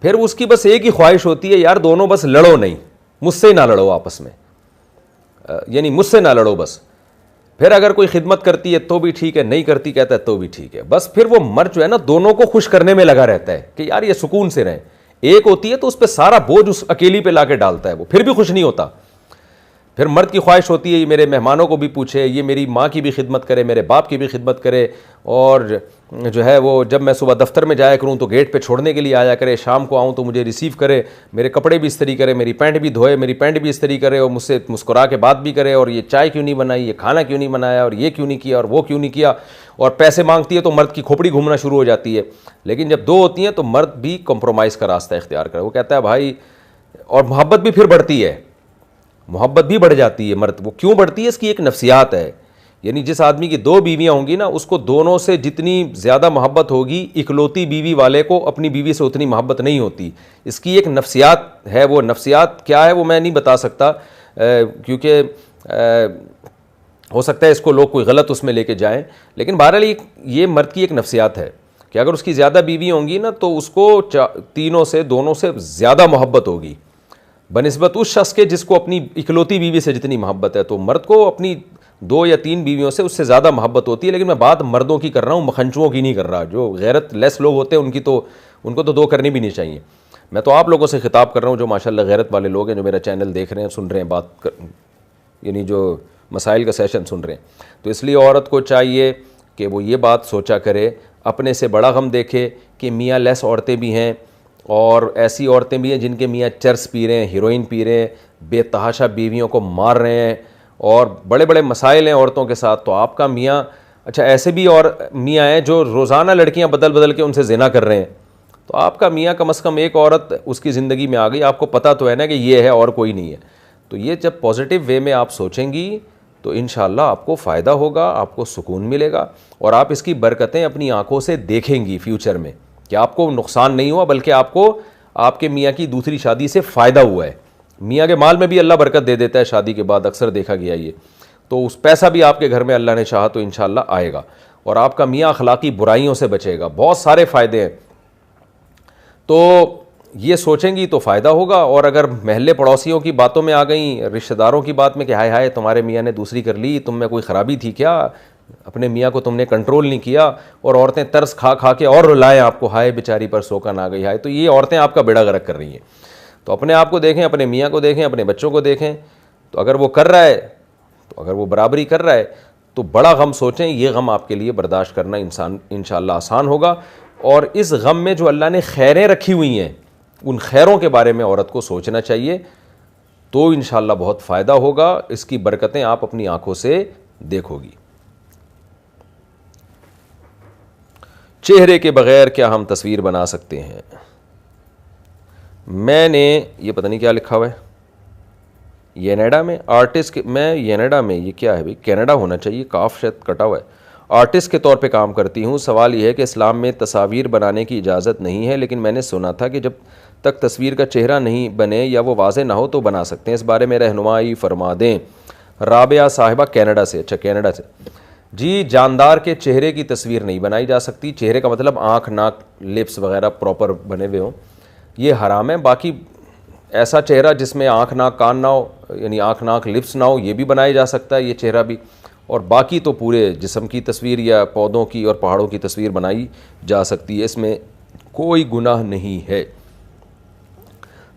پھر اس کی بس ایک ہی خواہش ہوتی ہے, یار دونوں بس لڑو نہیں, مجھ سے ہی نہ لڑو آپس میں, یعنی مجھ سے نہ لڑو بس. پھر اگر کوئی خدمت کرتی ہے تو بھی ٹھیک ہے, نہیں کرتی کہتا ہے تو بھی ٹھیک ہے, بس پھر وہ مرد جو ہے نا دونوں کو خوش کرنے میں لگا رہتا ہے کہ یار یہ سکون سے رہیں. ایک ہوتی ہے تو اس پہ سارا بوجھ اس اکیلی پہ لا کے ڈالتا ہے, وہ پھر بھی خوش نہیں ہوتا. پھر مرد کی خواہش ہوتی ہے یہ میرے مہمانوں کو بھی پوچھے, یہ میری ماں کی بھی خدمت کرے, میرے باپ کی بھی خدمت کرے, اور جو ہے وہ جب میں صبح دفتر میں جایا کروں تو گیٹ پہ چھوڑنے کے لیے آیا کرے, شام کو آؤں تو مجھے ریسیو کرے, میرے کپڑے بھی استری کرے, میری پینٹ بھی دھوئے, میری پینٹ بھی استری کرے, اور مجھ سے مسکرا کے بات بھی کرے, اور یہ چائے کیوں نہیں بنائی, یہ کھانا کیوں نہیں بنایا, اور یہ کیوں نہیں کیا, اور وہ کیوں نہیں کیا. اور پیسے مانگتی ہے تو مرد کی کھوپڑی گھومنا شروع ہو جاتی ہے. لیکن جب 2 ہوتی ہیں تو مرد بھی کمپرومائز کا راستہ اختیار کرے, وہ کہتا ہے بھائی, اور محبت بھی پھر بڑھتی ہے, محبت بھی بڑھ جاتی ہے. مرد وہ کیوں بڑھتی ہے, اس کی ایک نفسیات ہے. یعنی جس آدمی کی 2 بیویاں ہوں گی نا, اس کو دونوں سے جتنی زیادہ محبت ہوگی, اکلوتی بیوی والے کو اپنی بیوی سے اتنی محبت نہیں ہوتی. اس کی ایک نفسیات ہے, وہ نفسیات کیا ہے وہ میں نہیں بتا سکتا, کیونکہ ہو سکتا ہے اس کو لوگ کوئی غلط اس میں لے کے جائیں, لیکن بہرحال یہ مرد کی ایک نفسیات ہے کہ اگر اس کی زیادہ بیوی ہوں گی نا تو اس کو تینوں سے, دونوں سے زیادہ محبت ہوگی بنسبت اس شخص کے جس کو اپنی اکلوتی بیوی سے جتنی محبت ہے. تو مرد کو اپنی 2 یا 3 بیویوں سے اس سے زیادہ محبت ہوتی ہے. لیکن میں بات مردوں کی کر رہا ہوں, مکھنچوؤں کی نہیں کر رہا. جو غیرت لیس لوگ ہوتے ہیں ان کو تو 2 کرنی بھی نہیں چاہیے. میں تو آپ لوگوں سے خطاب کر رہا ہوں جو ماشاءاللہ غیرت والے لوگ ہیں, جو میرا چینل دیکھ رہے ہیں, سن رہے ہیں یعنی جو مسائل کا سیشن سن رہے ہیں. تو اس لیے عورت کو چاہیے کہ وہ یہ بات سوچا کرے, اپنے سے بڑا غم دیکھے کہ میاں لیس عورتیں بھی ہیں, اور ایسی عورتیں بھی ہیں جن کے میاں چرس پی رہے ہیں, ہیروئن پی رہے ہیں, بے تحاشا بیویوں کو مار رہے ہیں, اور بڑے بڑے مسائل ہیں عورتوں کے ساتھ. تو آپ کا میاں, اچھا ایسے بھی اور میاں ہیں جو روزانہ لڑکیاں بدل بدل کے ان سے زنا کر رہے ہیں. تو آپ کا میاں کم از کم ایک عورت اس کی زندگی میں آ گئی, آپ کو پتہ تو ہے نا کہ یہ ہے اور کوئی نہیں ہے. تو یہ جب پازیٹیو وے میں آپ سوچیں گی تو انشاءاللہ آپ کو فائدہ ہوگا, آپ کو سکون ملے گا, اور آپ اس کی برکتیں اپنی آنکھوں سے دیکھیں گی فیوچر میں کہ آپ کو نقصان نہیں ہوا, بلکہ آپ کو آپ کے میاں کی دوسری شادی سے فائدہ ہوا ہے. میاں کے مال میں بھی اللہ برکت دے دیتا ہے شادی کے بعد, اکثر دیکھا گیا یہ. تو اس پیسہ بھی آپ کے گھر میں اللہ نے چاہا تو انشاءاللہ آئے گا, اور آپ کا میاں اخلاقی برائیوں سے بچے گا. بہت سارے فائدے ہیں. تو یہ سوچیں گی تو فائدہ ہوگا. اور اگر محلے پڑوسیوں کی باتوں میں آ گئیں, رشتہ داروں کی بات میں کہ ہائے ہائے تمہارے میاں نے دوسری کر لی, تم میں کوئی خرابی تھی کیا, اپنے میاں کو تم نے کنٹرول نہیں کیا, اور عورتیں ترس کھا کھا کے اور رلائیں آپ کو, ہائے بیچاری پر سوکن آ گئی, ہائے, تو یہ عورتیں آپ کا بیڑا غرق کر رہی ہیں. تو اپنے آپ کو دیکھیں, اپنے میاں کو دیکھیں, اپنے بچوں کو دیکھیں. تو اگر وہ کر رہا ہے, تو اگر وہ برابری کر رہا ہے تو بڑا غم سوچیں, یہ غم آپ کے لیے برداشت کرنا انشاءاللہ آسان ہوگا. اور اس غم میں جو اللہ نے خیریں رکھی ہوئی ہیں, ان خیروں کے بارے میں عورت کو سوچنا چاہیے, تو انشاءاللہ بہت فائدہ ہوگا. اس کی برکتیں آپ اپنی آنکھوں سے دیکھو گی. چہرے کے بغیر کیا ہم تصویر بنا سکتے ہیں؟ میں نے یہ پتہ نہیں کیا لکھا ہوا ہے, ینیڈا میں آرٹسٹ میں ینیڈا میں, یہ کیا ہے بھائی, کینیڈا ہونا چاہیے, کاف شاید کٹا ہوا ہے. آرٹسٹ کے طور پہ کام کرتی ہوں. سوال یہ ہے کہ اسلام میں تصاویر بنانے کی اجازت نہیں ہے، لیکن میں نے سنا تھا کہ جب تک تصویر کا چہرہ نہیں بنے یا وہ واضح نہ ہو تو بنا سکتے ہیں. اس بارے میں رہنمائی فرما دیں. رابعہ صاحبہ کینیڈا سے. اچھا کینیڈا سے. جی جاندار کے چہرے کی تصویر نہیں بنائی جا سکتی. چہرے کا مطلب آنکھ، ناک، لپس وغیرہ پراپر بنے ہوئے ہوں، یہ حرام ہے. باقی ایسا چہرہ جس میں آنکھ، ناک، کان نہ ہو، یعنی آنکھ، ناک، لپس نہ ہو، یہ بھی بنایا جا سکتا ہے یہ چہرہ بھی. اور باقی تو پورے جسم کی تصویر یا پودوں کی اور پہاڑوں کی تصویر بنائی جا سکتی ہے، اس میں کوئی گناہ نہیں ہے.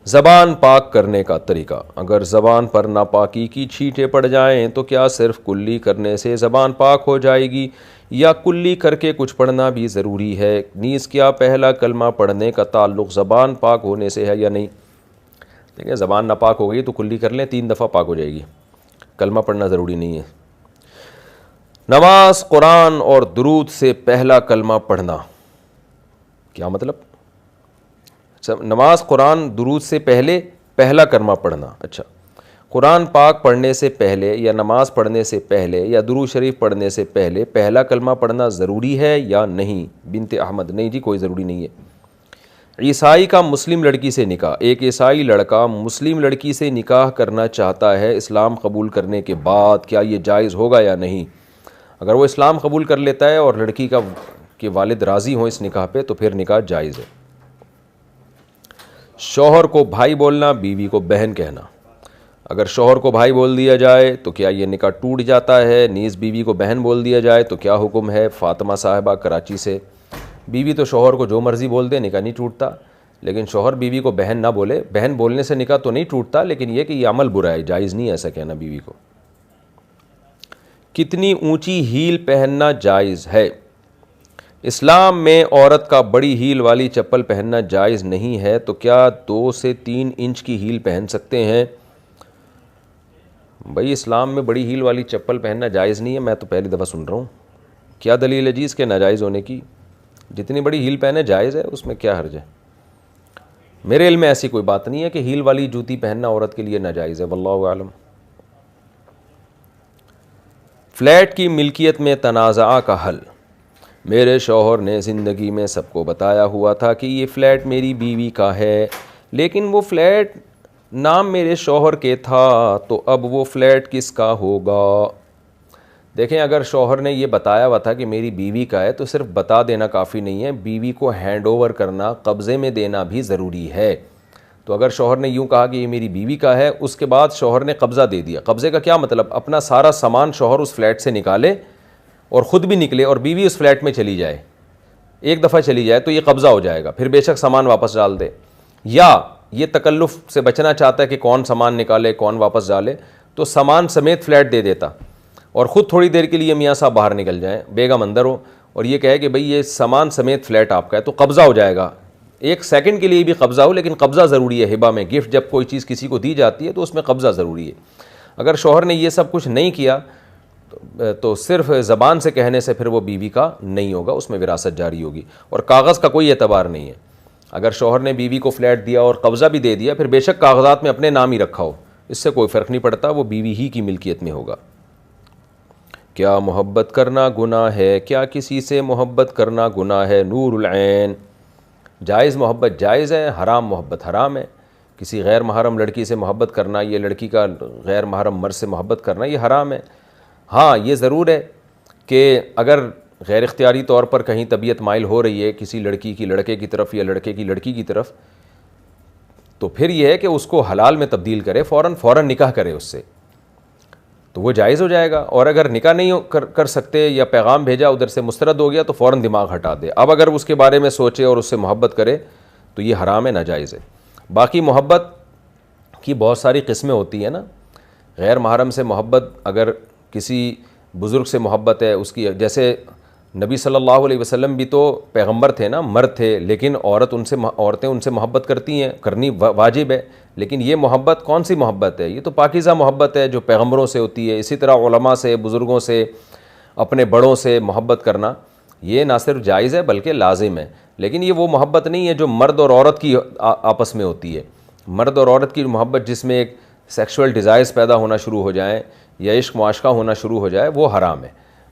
زبان پاک کرنے کا طریقہ. اگر زبان پر ناپاکی کی چھینٹیں پڑ جائیں تو کیا صرف کلی کرنے سے زبان پاک ہو جائے گی یا کلی کر کے کچھ پڑھنا بھی ضروری ہے؟ نیز کیا پہلا کلمہ پڑھنے کا تعلق زبان پاک ہونے سے ہے یا نہیں؟ دیکھیں زبان ناپاک ہو گئی تو کلی کر لیں، 3 دفعہ پاک ہو جائے گی. کلمہ پڑھنا ضروری نہیں ہے. نماز، قرآن اور درود سے پہلا کلمہ پڑھنا کیا مطلب؟ نماز، قرآن، درود سے پہلے پہلا کلمہ پڑھنا. اچھا، قرآن پاک پڑھنے سے پہلے یا نماز پڑھنے سے پہلے یا درود شریف پڑھنے سے پہلے پہلا کلمہ پڑھنا ضروری ہے یا نہیں؟ بنت احمد. نہیں جی کوئی ضروری نہیں ہے. عیسائی کا مسلم لڑکی سے نکاح. ایک عیسائی لڑکا مسلم لڑکی سے نکاح کرنا چاہتا ہے، اسلام قبول کرنے کے بعد کیا یہ جائز ہوگا یا نہیں؟ اگر وہ اسلام قبول کر لیتا ہے اور لڑکی کے والد راضی ہوں اس نکاح پہ تو پھر نکاح جائز ہے. شوہر کو بھائی بولنا، بیوی کو بہن کہنا. اگر شوہر کو بھائی بول دیا جائے تو کیا یہ نکاح ٹوٹ جاتا ہے؟ نیز بیوی کو بہن بول دیا جائے تو کیا حکم ہے؟ فاطمہ صاحبہ کراچی سے. بیوی تو شوہر کو جو مرضی بول دے نکاح نہیں ٹوٹتا، لیکن شوہر بیوی کو بہن نہ بولے. بہن بولنے سے نکاح تو نہیں ٹوٹتا، لیکن یہ کہ یہ عمل برا ہے، جائز نہیں ہے ایسا کہنا بیوی کو. کتنی اونچی ہیل پہننا جائز ہے؟ اسلام میں عورت کا بڑی ہیل والی چپل پہننا جائز نہیں ہے، تو کیا 2 سے 3 انچ کی ہیل پہن سکتے ہیں؟ بھائی اسلام میں بڑی ہیل والی چپل پہننا جائز نہیں ہے، میں تو پہلی دفعہ سن رہا ہوں. کیا دلیل ہے جی اس کے ناجائز ہونے کی؟ جتنی بڑی ہیل پہنے جائز ہے، اس میں کیا حرج ہے؟ میرے علم میں ایسی کوئی بات نہیں ہے کہ ہیل والی جوتی پہننا عورت کے لیے ناجائز ہے، واللہ اعلم. فلیٹ کی ملکیت میں تنازع کا حل. میرے شوہر نے زندگی میں سب کو بتایا ہوا تھا کہ یہ فلیٹ میری بیوی کا ہے، لیکن وہ فلیٹ نام میرے شوہر کے تھا، تو اب وہ فلیٹ کس کا ہوگا؟ دیکھیں اگر شوہر نے یہ بتایا ہوا تھا کہ میری بیوی کا ہے تو صرف بتا دینا کافی نہیں ہے، بیوی کو ہینڈ اوور کرنا، قبضے میں دینا بھی ضروری ہے. تو اگر شوہر نے یوں کہا کہ یہ میری بیوی کا ہے، اس کے بعد شوہر نے قبضہ دے دیا. قبضے کا کیا مطلب؟ اپنا سارا سامان شوہر اس فلیٹ سے نکالے اور خود بھی نکلے اور بیوی اس فلیٹ میں چلی جائے، ایک دفعہ چلی جائے تو یہ قبضہ ہو جائے گا، پھر بے شک سامان واپس ڈال دے. یا یہ تکلف سے بچنا چاہتا ہے کہ کون سامان نکالے کون واپس ڈالے، تو سامان سمیت فلیٹ دے دیتا اور خود تھوڑی دیر کے لیے میاں صاحب باہر نکل جائیں، بیگم اندر ہو، اور یہ کہے کہ بھئی یہ سامان سمیت فلیٹ آپ کا ہے، تو قبضہ ہو جائے گا. 1 سیکنڈ کے لیے بھی قبضہ ہو، لیکن قبضہ ضروری ہے. ہبہ میں گفٹ جب کوئی چیز کسی کو دی جاتی ہے تو اس میں قبضہ ضروری ہے. اگر شوہر نے یہ سب کچھ نہیں کیا تو صرف زبان سے کہنے سے پھر وہ بیوی کا نہیں ہوگا، اس میں وراثت جاری ہوگی، اور کاغذ کا کوئی اعتبار نہیں ہے. اگر شوہر نے بیوی کو فلیٹ دیا اور قبضہ بھی دے دیا، پھر بے شک کاغذات میں اپنے نام ہی رکھا ہو، اس سے کوئی فرق نہیں پڑتا، وہ بیوی ہی کی ملکیت میں ہوگا. کیا محبت کرنا گناہ ہے؟ کیا کسی سے محبت کرنا گناہ ہے؟ نور العین. جائز محبت جائز ہے، حرام محبت حرام ہے. کسی غیر محرم لڑکی سے محبت کرنا، یہ لڑکی کا غیر محرم مرد سے محبت کرنا، یہ حرام ہے. ہاں یہ ضرور ہے کہ اگر غیر اختیاری طور پر کہیں طبیعت مائل ہو رہی ہے کسی لڑکی کی لڑکے کی طرف یا لڑکے کی لڑکی کی طرف، تو پھر یہ ہے کہ اس کو حلال میں تبدیل کرے، فوراً نکاح کرے اس سے، تو وہ جائز ہو جائے گا. اور اگر نکاح نہیں کر سکتے یا پیغام بھیجا ادھر سے مسترد ہو گیا تو فوراً دماغ ہٹا دے. اب اگر اس کے بارے میں سوچے اور اس سے محبت کرے تو یہ حرام ہے، ناجائز ہے. باقی محبت کی بہت ساری قسمیں ہوتی ہیں نا. غیر محرم سے محبت، اگر کسی بزرگ سے محبت ہے اس کی، جیسے نبی صلی اللہ علیہ وسلم بھی تو پیغمبر تھے نا، مرد تھے، لیکن عورتیں ان سے محبت کرتی ہیں، کرنی واجب ہے. لیکن یہ محبت کون سی محبت ہے؟ یہ تو پاکیزہ محبت ہے جو پیغمبروں سے ہوتی ہے. اسی طرح علماء سے، بزرگوں سے، اپنے بڑوں سے محبت کرنا یہ نہ صرف جائز ہے بلکہ لازم ہے. لیکن یہ وہ محبت نہیں ہے جو مرد اور عورت کی آپس میں ہوتی ہے. مرد اور عورت کی محبت جس میں ایک سیکشول ڈیزائرز پیدا ہونا شروع ہو جائیں یا عشق معاشقہ ہونا شروع ہو جائے، وہ حرام ہے.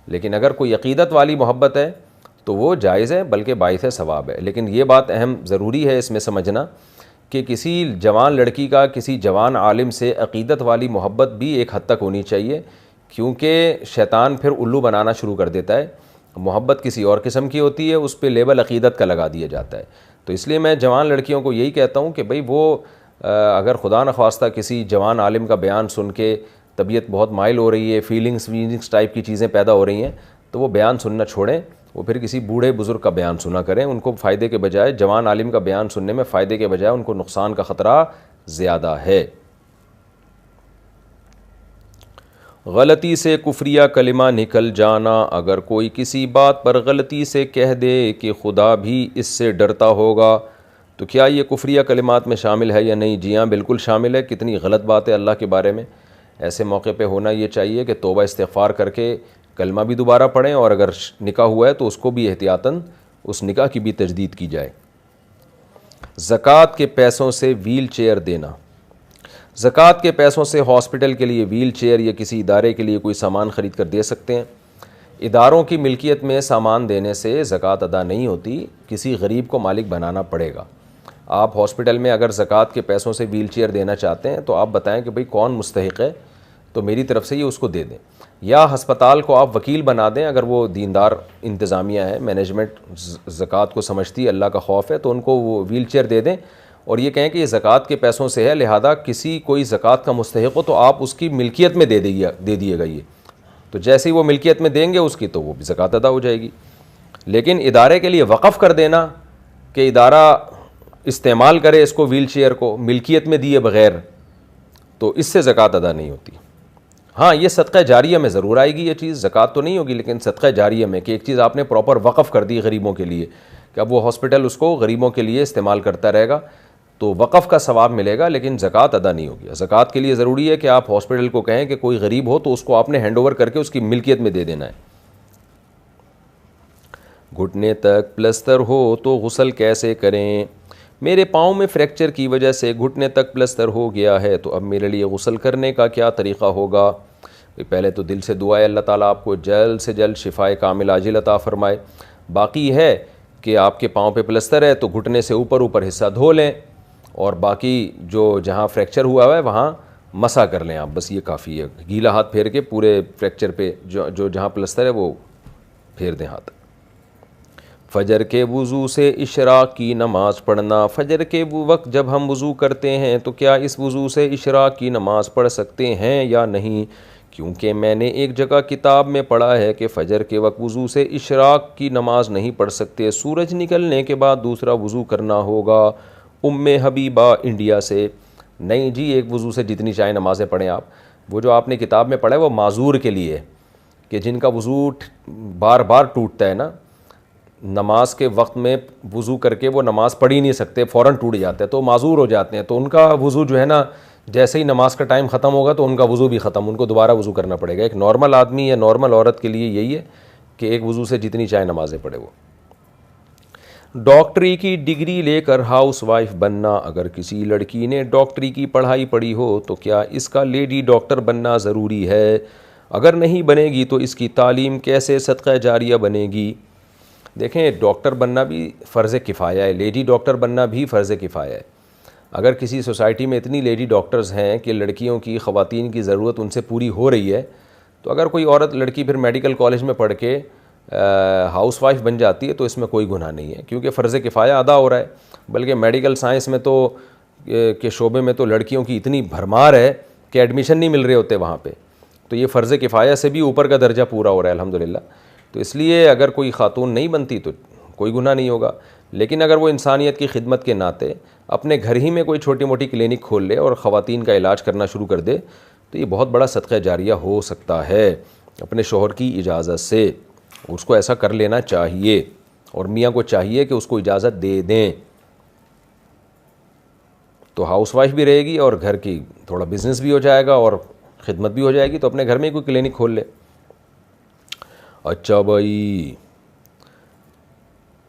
لیکن اگر کوئی عقیدت والی محبت ہے تو وہ جائز ہے، بلکہ باعث ثواب ہے۔ لیکن یہ بات اہم ضروری ہے اس میں سمجھنا کہ کسی جوان لڑکی کا کسی جوان عالم سے عقیدت والی محبت بھی ایک حد تک ہونی چاہیے، کیونکہ شیطان پھر الو بنانا شروع کر دیتا ہے۔ محبت کسی اور قسم کی ہوتی ہے، اس پہ لیبل عقیدت کا لگا دیا جاتا ہے۔ تو اس لیے میں جوان لڑکیوں کو یہی کہتا ہوں کہ بھئی وہ اگر خدا نخواستہ کسی جوان عالم کا بیان سن کے طبیعت بہت مائل ہو رہی ہے، فیلنگس ٹائپ کی چیزیں پیدا ہو رہی ہیں، تو وہ بیان سننا چھوڑیں، وہ پھر کسی بوڑھے بزرگ کا بیان سنا کریں۔ ان کو فائدے کے بجائے جوان عالم کا بیان سننے میں فائدے کے بجائے ان کو نقصان کا خطرہ زیادہ ہے۔ غلطی سے کفریہ کلمہ نکل جانا، اگر کوئی کسی بات پر غلطی سے کہہ دے کہ خدا بھی اس سے ڈرتا ہوگا تو کیا یہ کفریہ کلمات میں شامل ہے یا نہیں؟ جی ہاں، بالکل شامل ہے۔ کتنی غلط بات ہے اللہ کے بارے میں۔ ایسے موقع پہ ہونا یہ چاہیے کہ توبہ استغفار کر کے کلمہ بھی دوبارہ پڑھیں، اور اگر نکاح ہوا ہے تو اس کو بھی احتیاطاً اس نکاح کی بھی تجدید کی جائے۔ زکوٰۃ کے پیسوں سے ویل چیئر دینا، زکوٰۃ کے پیسوں سے ہاسپٹل کے لیے ویل چیئر یا کسی ادارے کے لیے کوئی سامان خرید کر دے سکتے ہیں۔ اداروں کی ملکیت میں سامان دینے سے زکوٰۃ ادا نہیں ہوتی، کسی غریب کو مالک بنانا پڑے گا۔ آپ ہاسپٹل میں اگر زکوٰۃ کے پیسوں سے ویل چیئر دینا چاہتے ہیں تو آپ بتائیں کہ بھئی کون مستحق ہے، تو میری طرف سے یہ اس کو دے دیں، یا ہسپتال کو آپ وکیل بنا دیں اگر وہ دیندار انتظامیہ ہے، مینجمنٹ زکوٰۃ کو سمجھتی ہے، اللہ کا خوف ہے، تو ان کو وہ ویل چیئر دے دیں اور یہ کہیں کہ یہ زکوٰۃ کے پیسوں سے ہے، لہذا کسی کوئی زکوٰۃ کا مستحق ہو تو آپ اس کی ملکیت میں دے دیے گا یہ، تو جیسے ہی وہ ملکیت میں دیں گے اس کی تو وہ بھی زکوٰۃ ادا ہو جائے گی۔ لیکن ادارے کے لیے وقف کر دینا کہ ادارہ استعمال کرے اس کو ویل چیئر کو ملکیت میں دیے بغیر، تو اس سے زکوٰۃ ادا نہیں ہوتی۔ ہاں، یہ صدقہ جاریہ میں ضرور آئے گی یہ چیز، زکوٰۃ تو نہیں ہوگی لیکن صدقہ جاریہ میں، کہ ایک چیز آپ نے پراپر وقف کر دی غریبوں کے لیے، کہ اب وہ ہاسپٹل اس کو غریبوں کے لیے استعمال کرتا رہے گا، تو وقف کا ثواب ملے گا لیکن زکوٰۃ ادا نہیں ہوگی۔ زکوٰۃ کے لیے ضروری ہے کہ آپ ہاسپٹل کو کہیں کہ کوئی غریب ہو تو اس کو آپ نے ہینڈ اوور کر کے اس کی ملکیت میں دے دینا ہے۔ گھٹنے تک پلستر ہو تو غسل کیسے کریں؟ میرے پاؤں میں فریکچر کی وجہ سے گھٹنے تک پلستر ہو گیا ہے، تو اب میرے لیے غسل کرنے کا کیا طریقہ ہوگا؟ پہلے تو دل سے دعا ہے اللہ تعالیٰ آپ کو جلد سے جلد شفائے کامل عاجل عطا فرمائے۔ باقی ہے کہ آپ کے پاؤں پہ پلستر ہے تو گھٹنے سے اوپر حصہ دھو لیں، اور باقی جو جہاں فریکچر ہوا ہے وہاں مسح کر لیں آپ، بس یہ کافی ہے۔ گیلا ہاتھ پھیر کے پورے فریکچر پہ جو جہاں پلستر ہے وہ پھیر دیں ہاتھ۔ فجر کے وضو سے اشراق کی نماز پڑھنا، فجر کے وقت جب ہم وضو کرتے ہیں تو کیا اس وضو سے اشراق کی نماز پڑھ سکتے ہیں یا نہیں؟ کیونکہ میں نے ایک جگہ کتاب میں پڑھا ہے کہ فجر کے وقت وضو سے اشراق کی نماز نہیں پڑھ سکتے، سورج نکلنے کے بعد دوسرا وضو کرنا ہوگا۔ ام حبیبہ انڈیا سے۔ نہیں جی، ایک وضو سے جتنی چاہے نمازیں پڑھیں آپ، وہ جو آپ نے کتاب میں پڑھا ہے وہ معذور کے لیے ہے، کہ جن کا وضو بار بار ٹوٹتا ہے نا، نماز کے وقت میں وضو کر کے وہ نماز پڑھ ہی نہیں سکتے، فوراً ٹوٹ جاتے ہیں تو معذور ہو جاتے ہیں، تو ان کا وضو جو ہے نا جیسے ہی نماز کا ٹائم ختم ہوگا تو ان کا وضو بھی ختم، ان کو دوبارہ وضو کرنا پڑے گا۔ ایک نارمل آدمی یا نارمل عورت کے لیے یہی ہے کہ ایک وضو سے جتنی چاہے نمازیں پڑھے۔ وہ ڈاکٹری کی ڈگری لے کر ہاؤس وائف بننا، اگر کسی لڑکی نے ڈاکٹری کی پڑھائی پڑھی ہو تو کیا اس کا لیڈی ڈاکٹر بننا ضروری ہے؟ اگر نہیں بنے گی تو اس کی تعلیم کیسے صدقہ جاریہ بنے گی؟ دیکھیں، ڈاکٹر بننا بھی فرض کفایہ ہے، لیڈی ڈاکٹر بننا بھی فرض کفایہ ہے۔ اگر کسی سوسائٹی میں اتنی لیڈی ڈاکٹرز ہیں کہ لڑکیوں کی، خواتین کی ضرورت ان سے پوری ہو رہی ہے، تو اگر کوئی عورت لڑکی پھر میڈیکل کالج میں پڑھ کے ہاؤس وائف بن جاتی ہے تو اس میں کوئی گناہ نہیں ہے، کیونکہ فرض کفایہ ادا ہو رہا ہے۔ بلکہ میڈیکل سائنس میں تو کے شعبے میں تو لڑکیوں کی اتنی بھرمار ہے کہ ایڈمیشن نہیں مل رہے ہوتے وہاں پہ، تو یہ فرض کفایہ سے بھی اوپر کا درجہ پورا ہو رہا ہے الحمدللہ۔ تو اس لیے اگر کوئی خاتون نہیں بنتی تو کوئی گناہ نہیں ہوگا، لیکن اگر وہ انسانیت کی خدمت کے ناطے اپنے گھر ہی میں کوئی چھوٹی موٹی کلینک کھول لے اور خواتین کا علاج کرنا شروع کر دے تو یہ بہت بڑا صدقہ جاریہ ہو سکتا ہے اپنے شوہر کی اجازت سے۔ اس کو ایسا کر لینا چاہیے، اور میاں کو چاہیے کہ اس کو اجازت دے دیں، تو ہاؤس وائف بھی رہے گی اور گھر کی تھوڑا بزنس بھی ہو جائے گا اور خدمت بھی ہو جائے گی، تو اپنے گھر میں کوئی کلینک کھول لے۔ اچھا بھائی،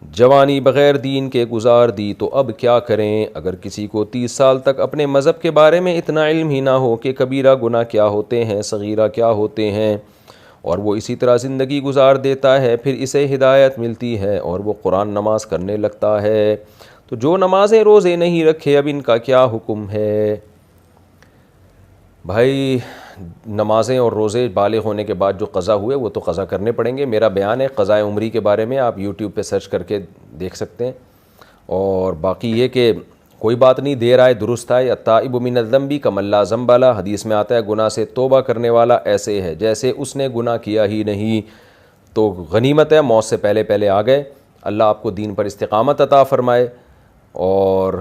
جوانی بغیر دین کے گزار دی تو اب کیا کریں؟ اگر کسی کو 30 سال تک اپنے مذہب کے بارے میں اتنا علم ہی نہ ہو کہ کبیرہ گناہ کیا ہوتے ہیں، صغیرہ کیا ہوتے ہیں، اور وہ اسی طرح زندگی گزار دیتا ہے، پھر اسے ہدایت ملتی ہے اور وہ قرآن نماز کرنے لگتا ہے۔ تو جو نمازیں روزے نہیں رکھے اب ان کا کیا حکم ہے؟ بھائی نمازیں اور روزے بالغ ہونے کے بعد جو قضا ہوئے وہ تو قضا کرنے پڑیں گے۔ میرا بیان ہے قضائے عمری کے بارے میں، آپ یوٹیوب پہ سرچ کر کے دیکھ سکتے ہیں۔ اور باقی یہ کہ کوئی بات نہیں، دیر آئے درست آئے، التائب من الذنب کمن لا ذنب لہ، حدیث میں آتا ہے گناہ سے توبہ کرنے والا ایسے ہے جیسے اس نے گناہ کیا ہی نہیں۔ تو غنیمت ہے، موت سے پہلے پہلے آ گئے۔ اللہ آپ کو دین پر استقامت عطا فرمائے اور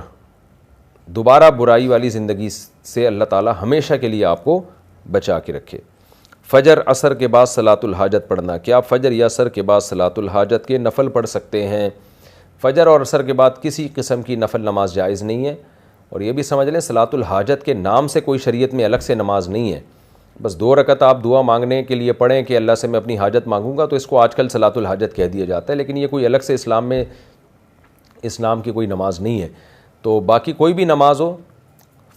دوبارہ برائی والی زندگی سے اللہ تعالی ہمیشہ کے لیے آپ کو بچا کے رکھے۔ فجر عصر کے بعد صلاۃ الحاجت پڑھنا، کیا آپ فجر یا عصر کے بعد صلاۃ الحاجت کے نفل پڑھ سکتے ہیں؟ فجر اور عصر کے بعد کسی قسم کی نفل نماز جائز نہیں ہے، اور یہ بھی سمجھ لیں صلاۃ الحاجت کے نام سے کوئی شریعت میں الگ سے نماز نہیں ہے۔ بس 2 رکعت آپ دعا مانگنے کے لیے پڑھیں کہ اللہ سے میں اپنی حاجت مانگوں گا، تو اس کو آج کل صلاۃ الحاجت کہہ دیا جاتا ہے، لیکن یہ کوئی الگ سے اسلام کی کوئی نماز نہیں ہے۔ تو باقی کوئی بھی نماز ہو،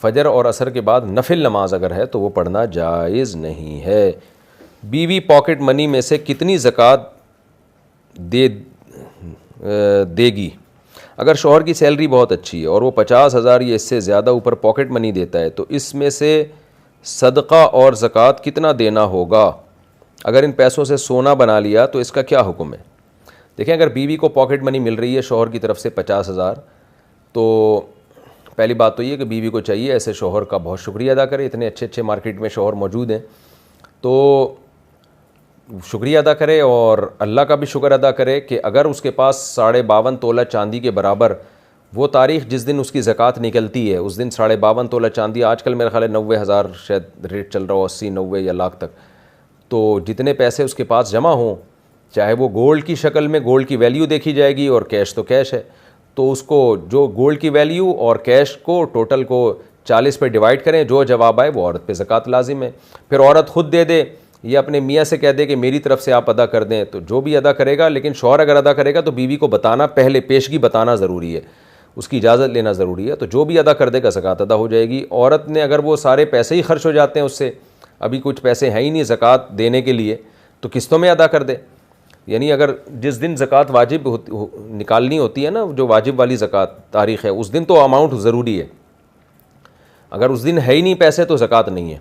فجر اور عصر کے بعد نفل نماز اگر ہے تو وہ پڑھنا جائز نہیں ہے۔ بیوی پاکٹ منی میں سے کتنی زکوٰۃ دے گی؟ اگر شوہر کی سیلری بہت اچھی ہے اور وہ 50,000 یا اس سے زیادہ اوپر پاکٹ منی دیتا ہے تو اس میں سے صدقہ اور زکوٰۃ کتنا دینا ہوگا؟ اگر ان پیسوں سے سونا بنا لیا تو اس کا کیا حکم ہے؟ دیکھیں اگر بیوی کو پاکٹ منی مل رہی ہے شوہر کی طرف سے 50,000، تو پہلی بات تو یہ کہ بیوی کو چاہیے ایسے شوہر کا بہت شکریہ ادا کرے۔ اتنے اچھے اچھے مارکیٹ میں شوہر موجود ہیں، تو شکریہ ادا کرے اور اللہ کا بھی شکر ادا کرے کہ اگر اس کے پاس 52.5 تولہ چاندی کے برابر وہ تاریخ جس دن اس کی زکوٰۃ نکلتی ہے، اس دن 52.5 تولہ چاندی، آج کل میرے خیال ہے 90,000 شاید ریٹ چل رہا ہو، 80 90 یا لاکھ تک، تو جتنے پیسے اس کے پاس جمع ہوں، چاہے وہ گولڈ کی شکل میں، گولڈ کی ویلیو دیکھی جائے گی اور کیش تو کیش ہے، تو اس کو جو گولڈ کی ویلیو اور کیش کو ٹوٹل کو 40 پہ ڈیوائڈ کریں، جو جواب آئے وہ عورت پہ زکوٰۃ لازم ہے۔ پھر عورت خود دے دے یا اپنے میاں سے کہہ دے کہ میری طرف سے آپ ادا کر دیں، تو جو بھی ادا کرے گا، لیکن شوہر اگر ادا کرے گا تو بیوی کو بتانا، پہلے پیشگی بتانا ضروری ہے، اس کی اجازت لینا ضروری ہے، تو جو بھی ادا کر دے گا زکوٰۃ ادا ہو جائے گی۔ عورت نے اگر وہ سارے پیسے ہی خرچ ہو جاتے ہیں، اس سے ابھی کچھ پیسے ہیں ہی نہیں زکوٰۃ دینے کے لیے، تو قسطوں میں ادا کر دے۔ یعنی اگر جس دن زکوٰۃ واجب نکالنی ہوتی ہے نا، جو واجب والی زکوٰۃ تاریخ ہے، اس دن تو اماؤنٹ ضروری ہے، اگر اس دن ہے ہی نہیں پیسے تو زکوٰۃ نہیں ہے،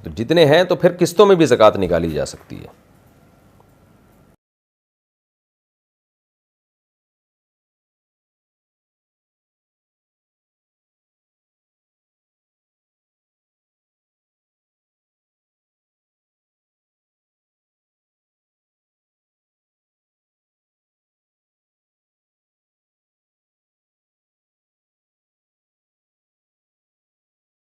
تو جتنے ہیں تو پھر قسطوں میں بھی زکوٰۃ نکالی جا سکتی ہے۔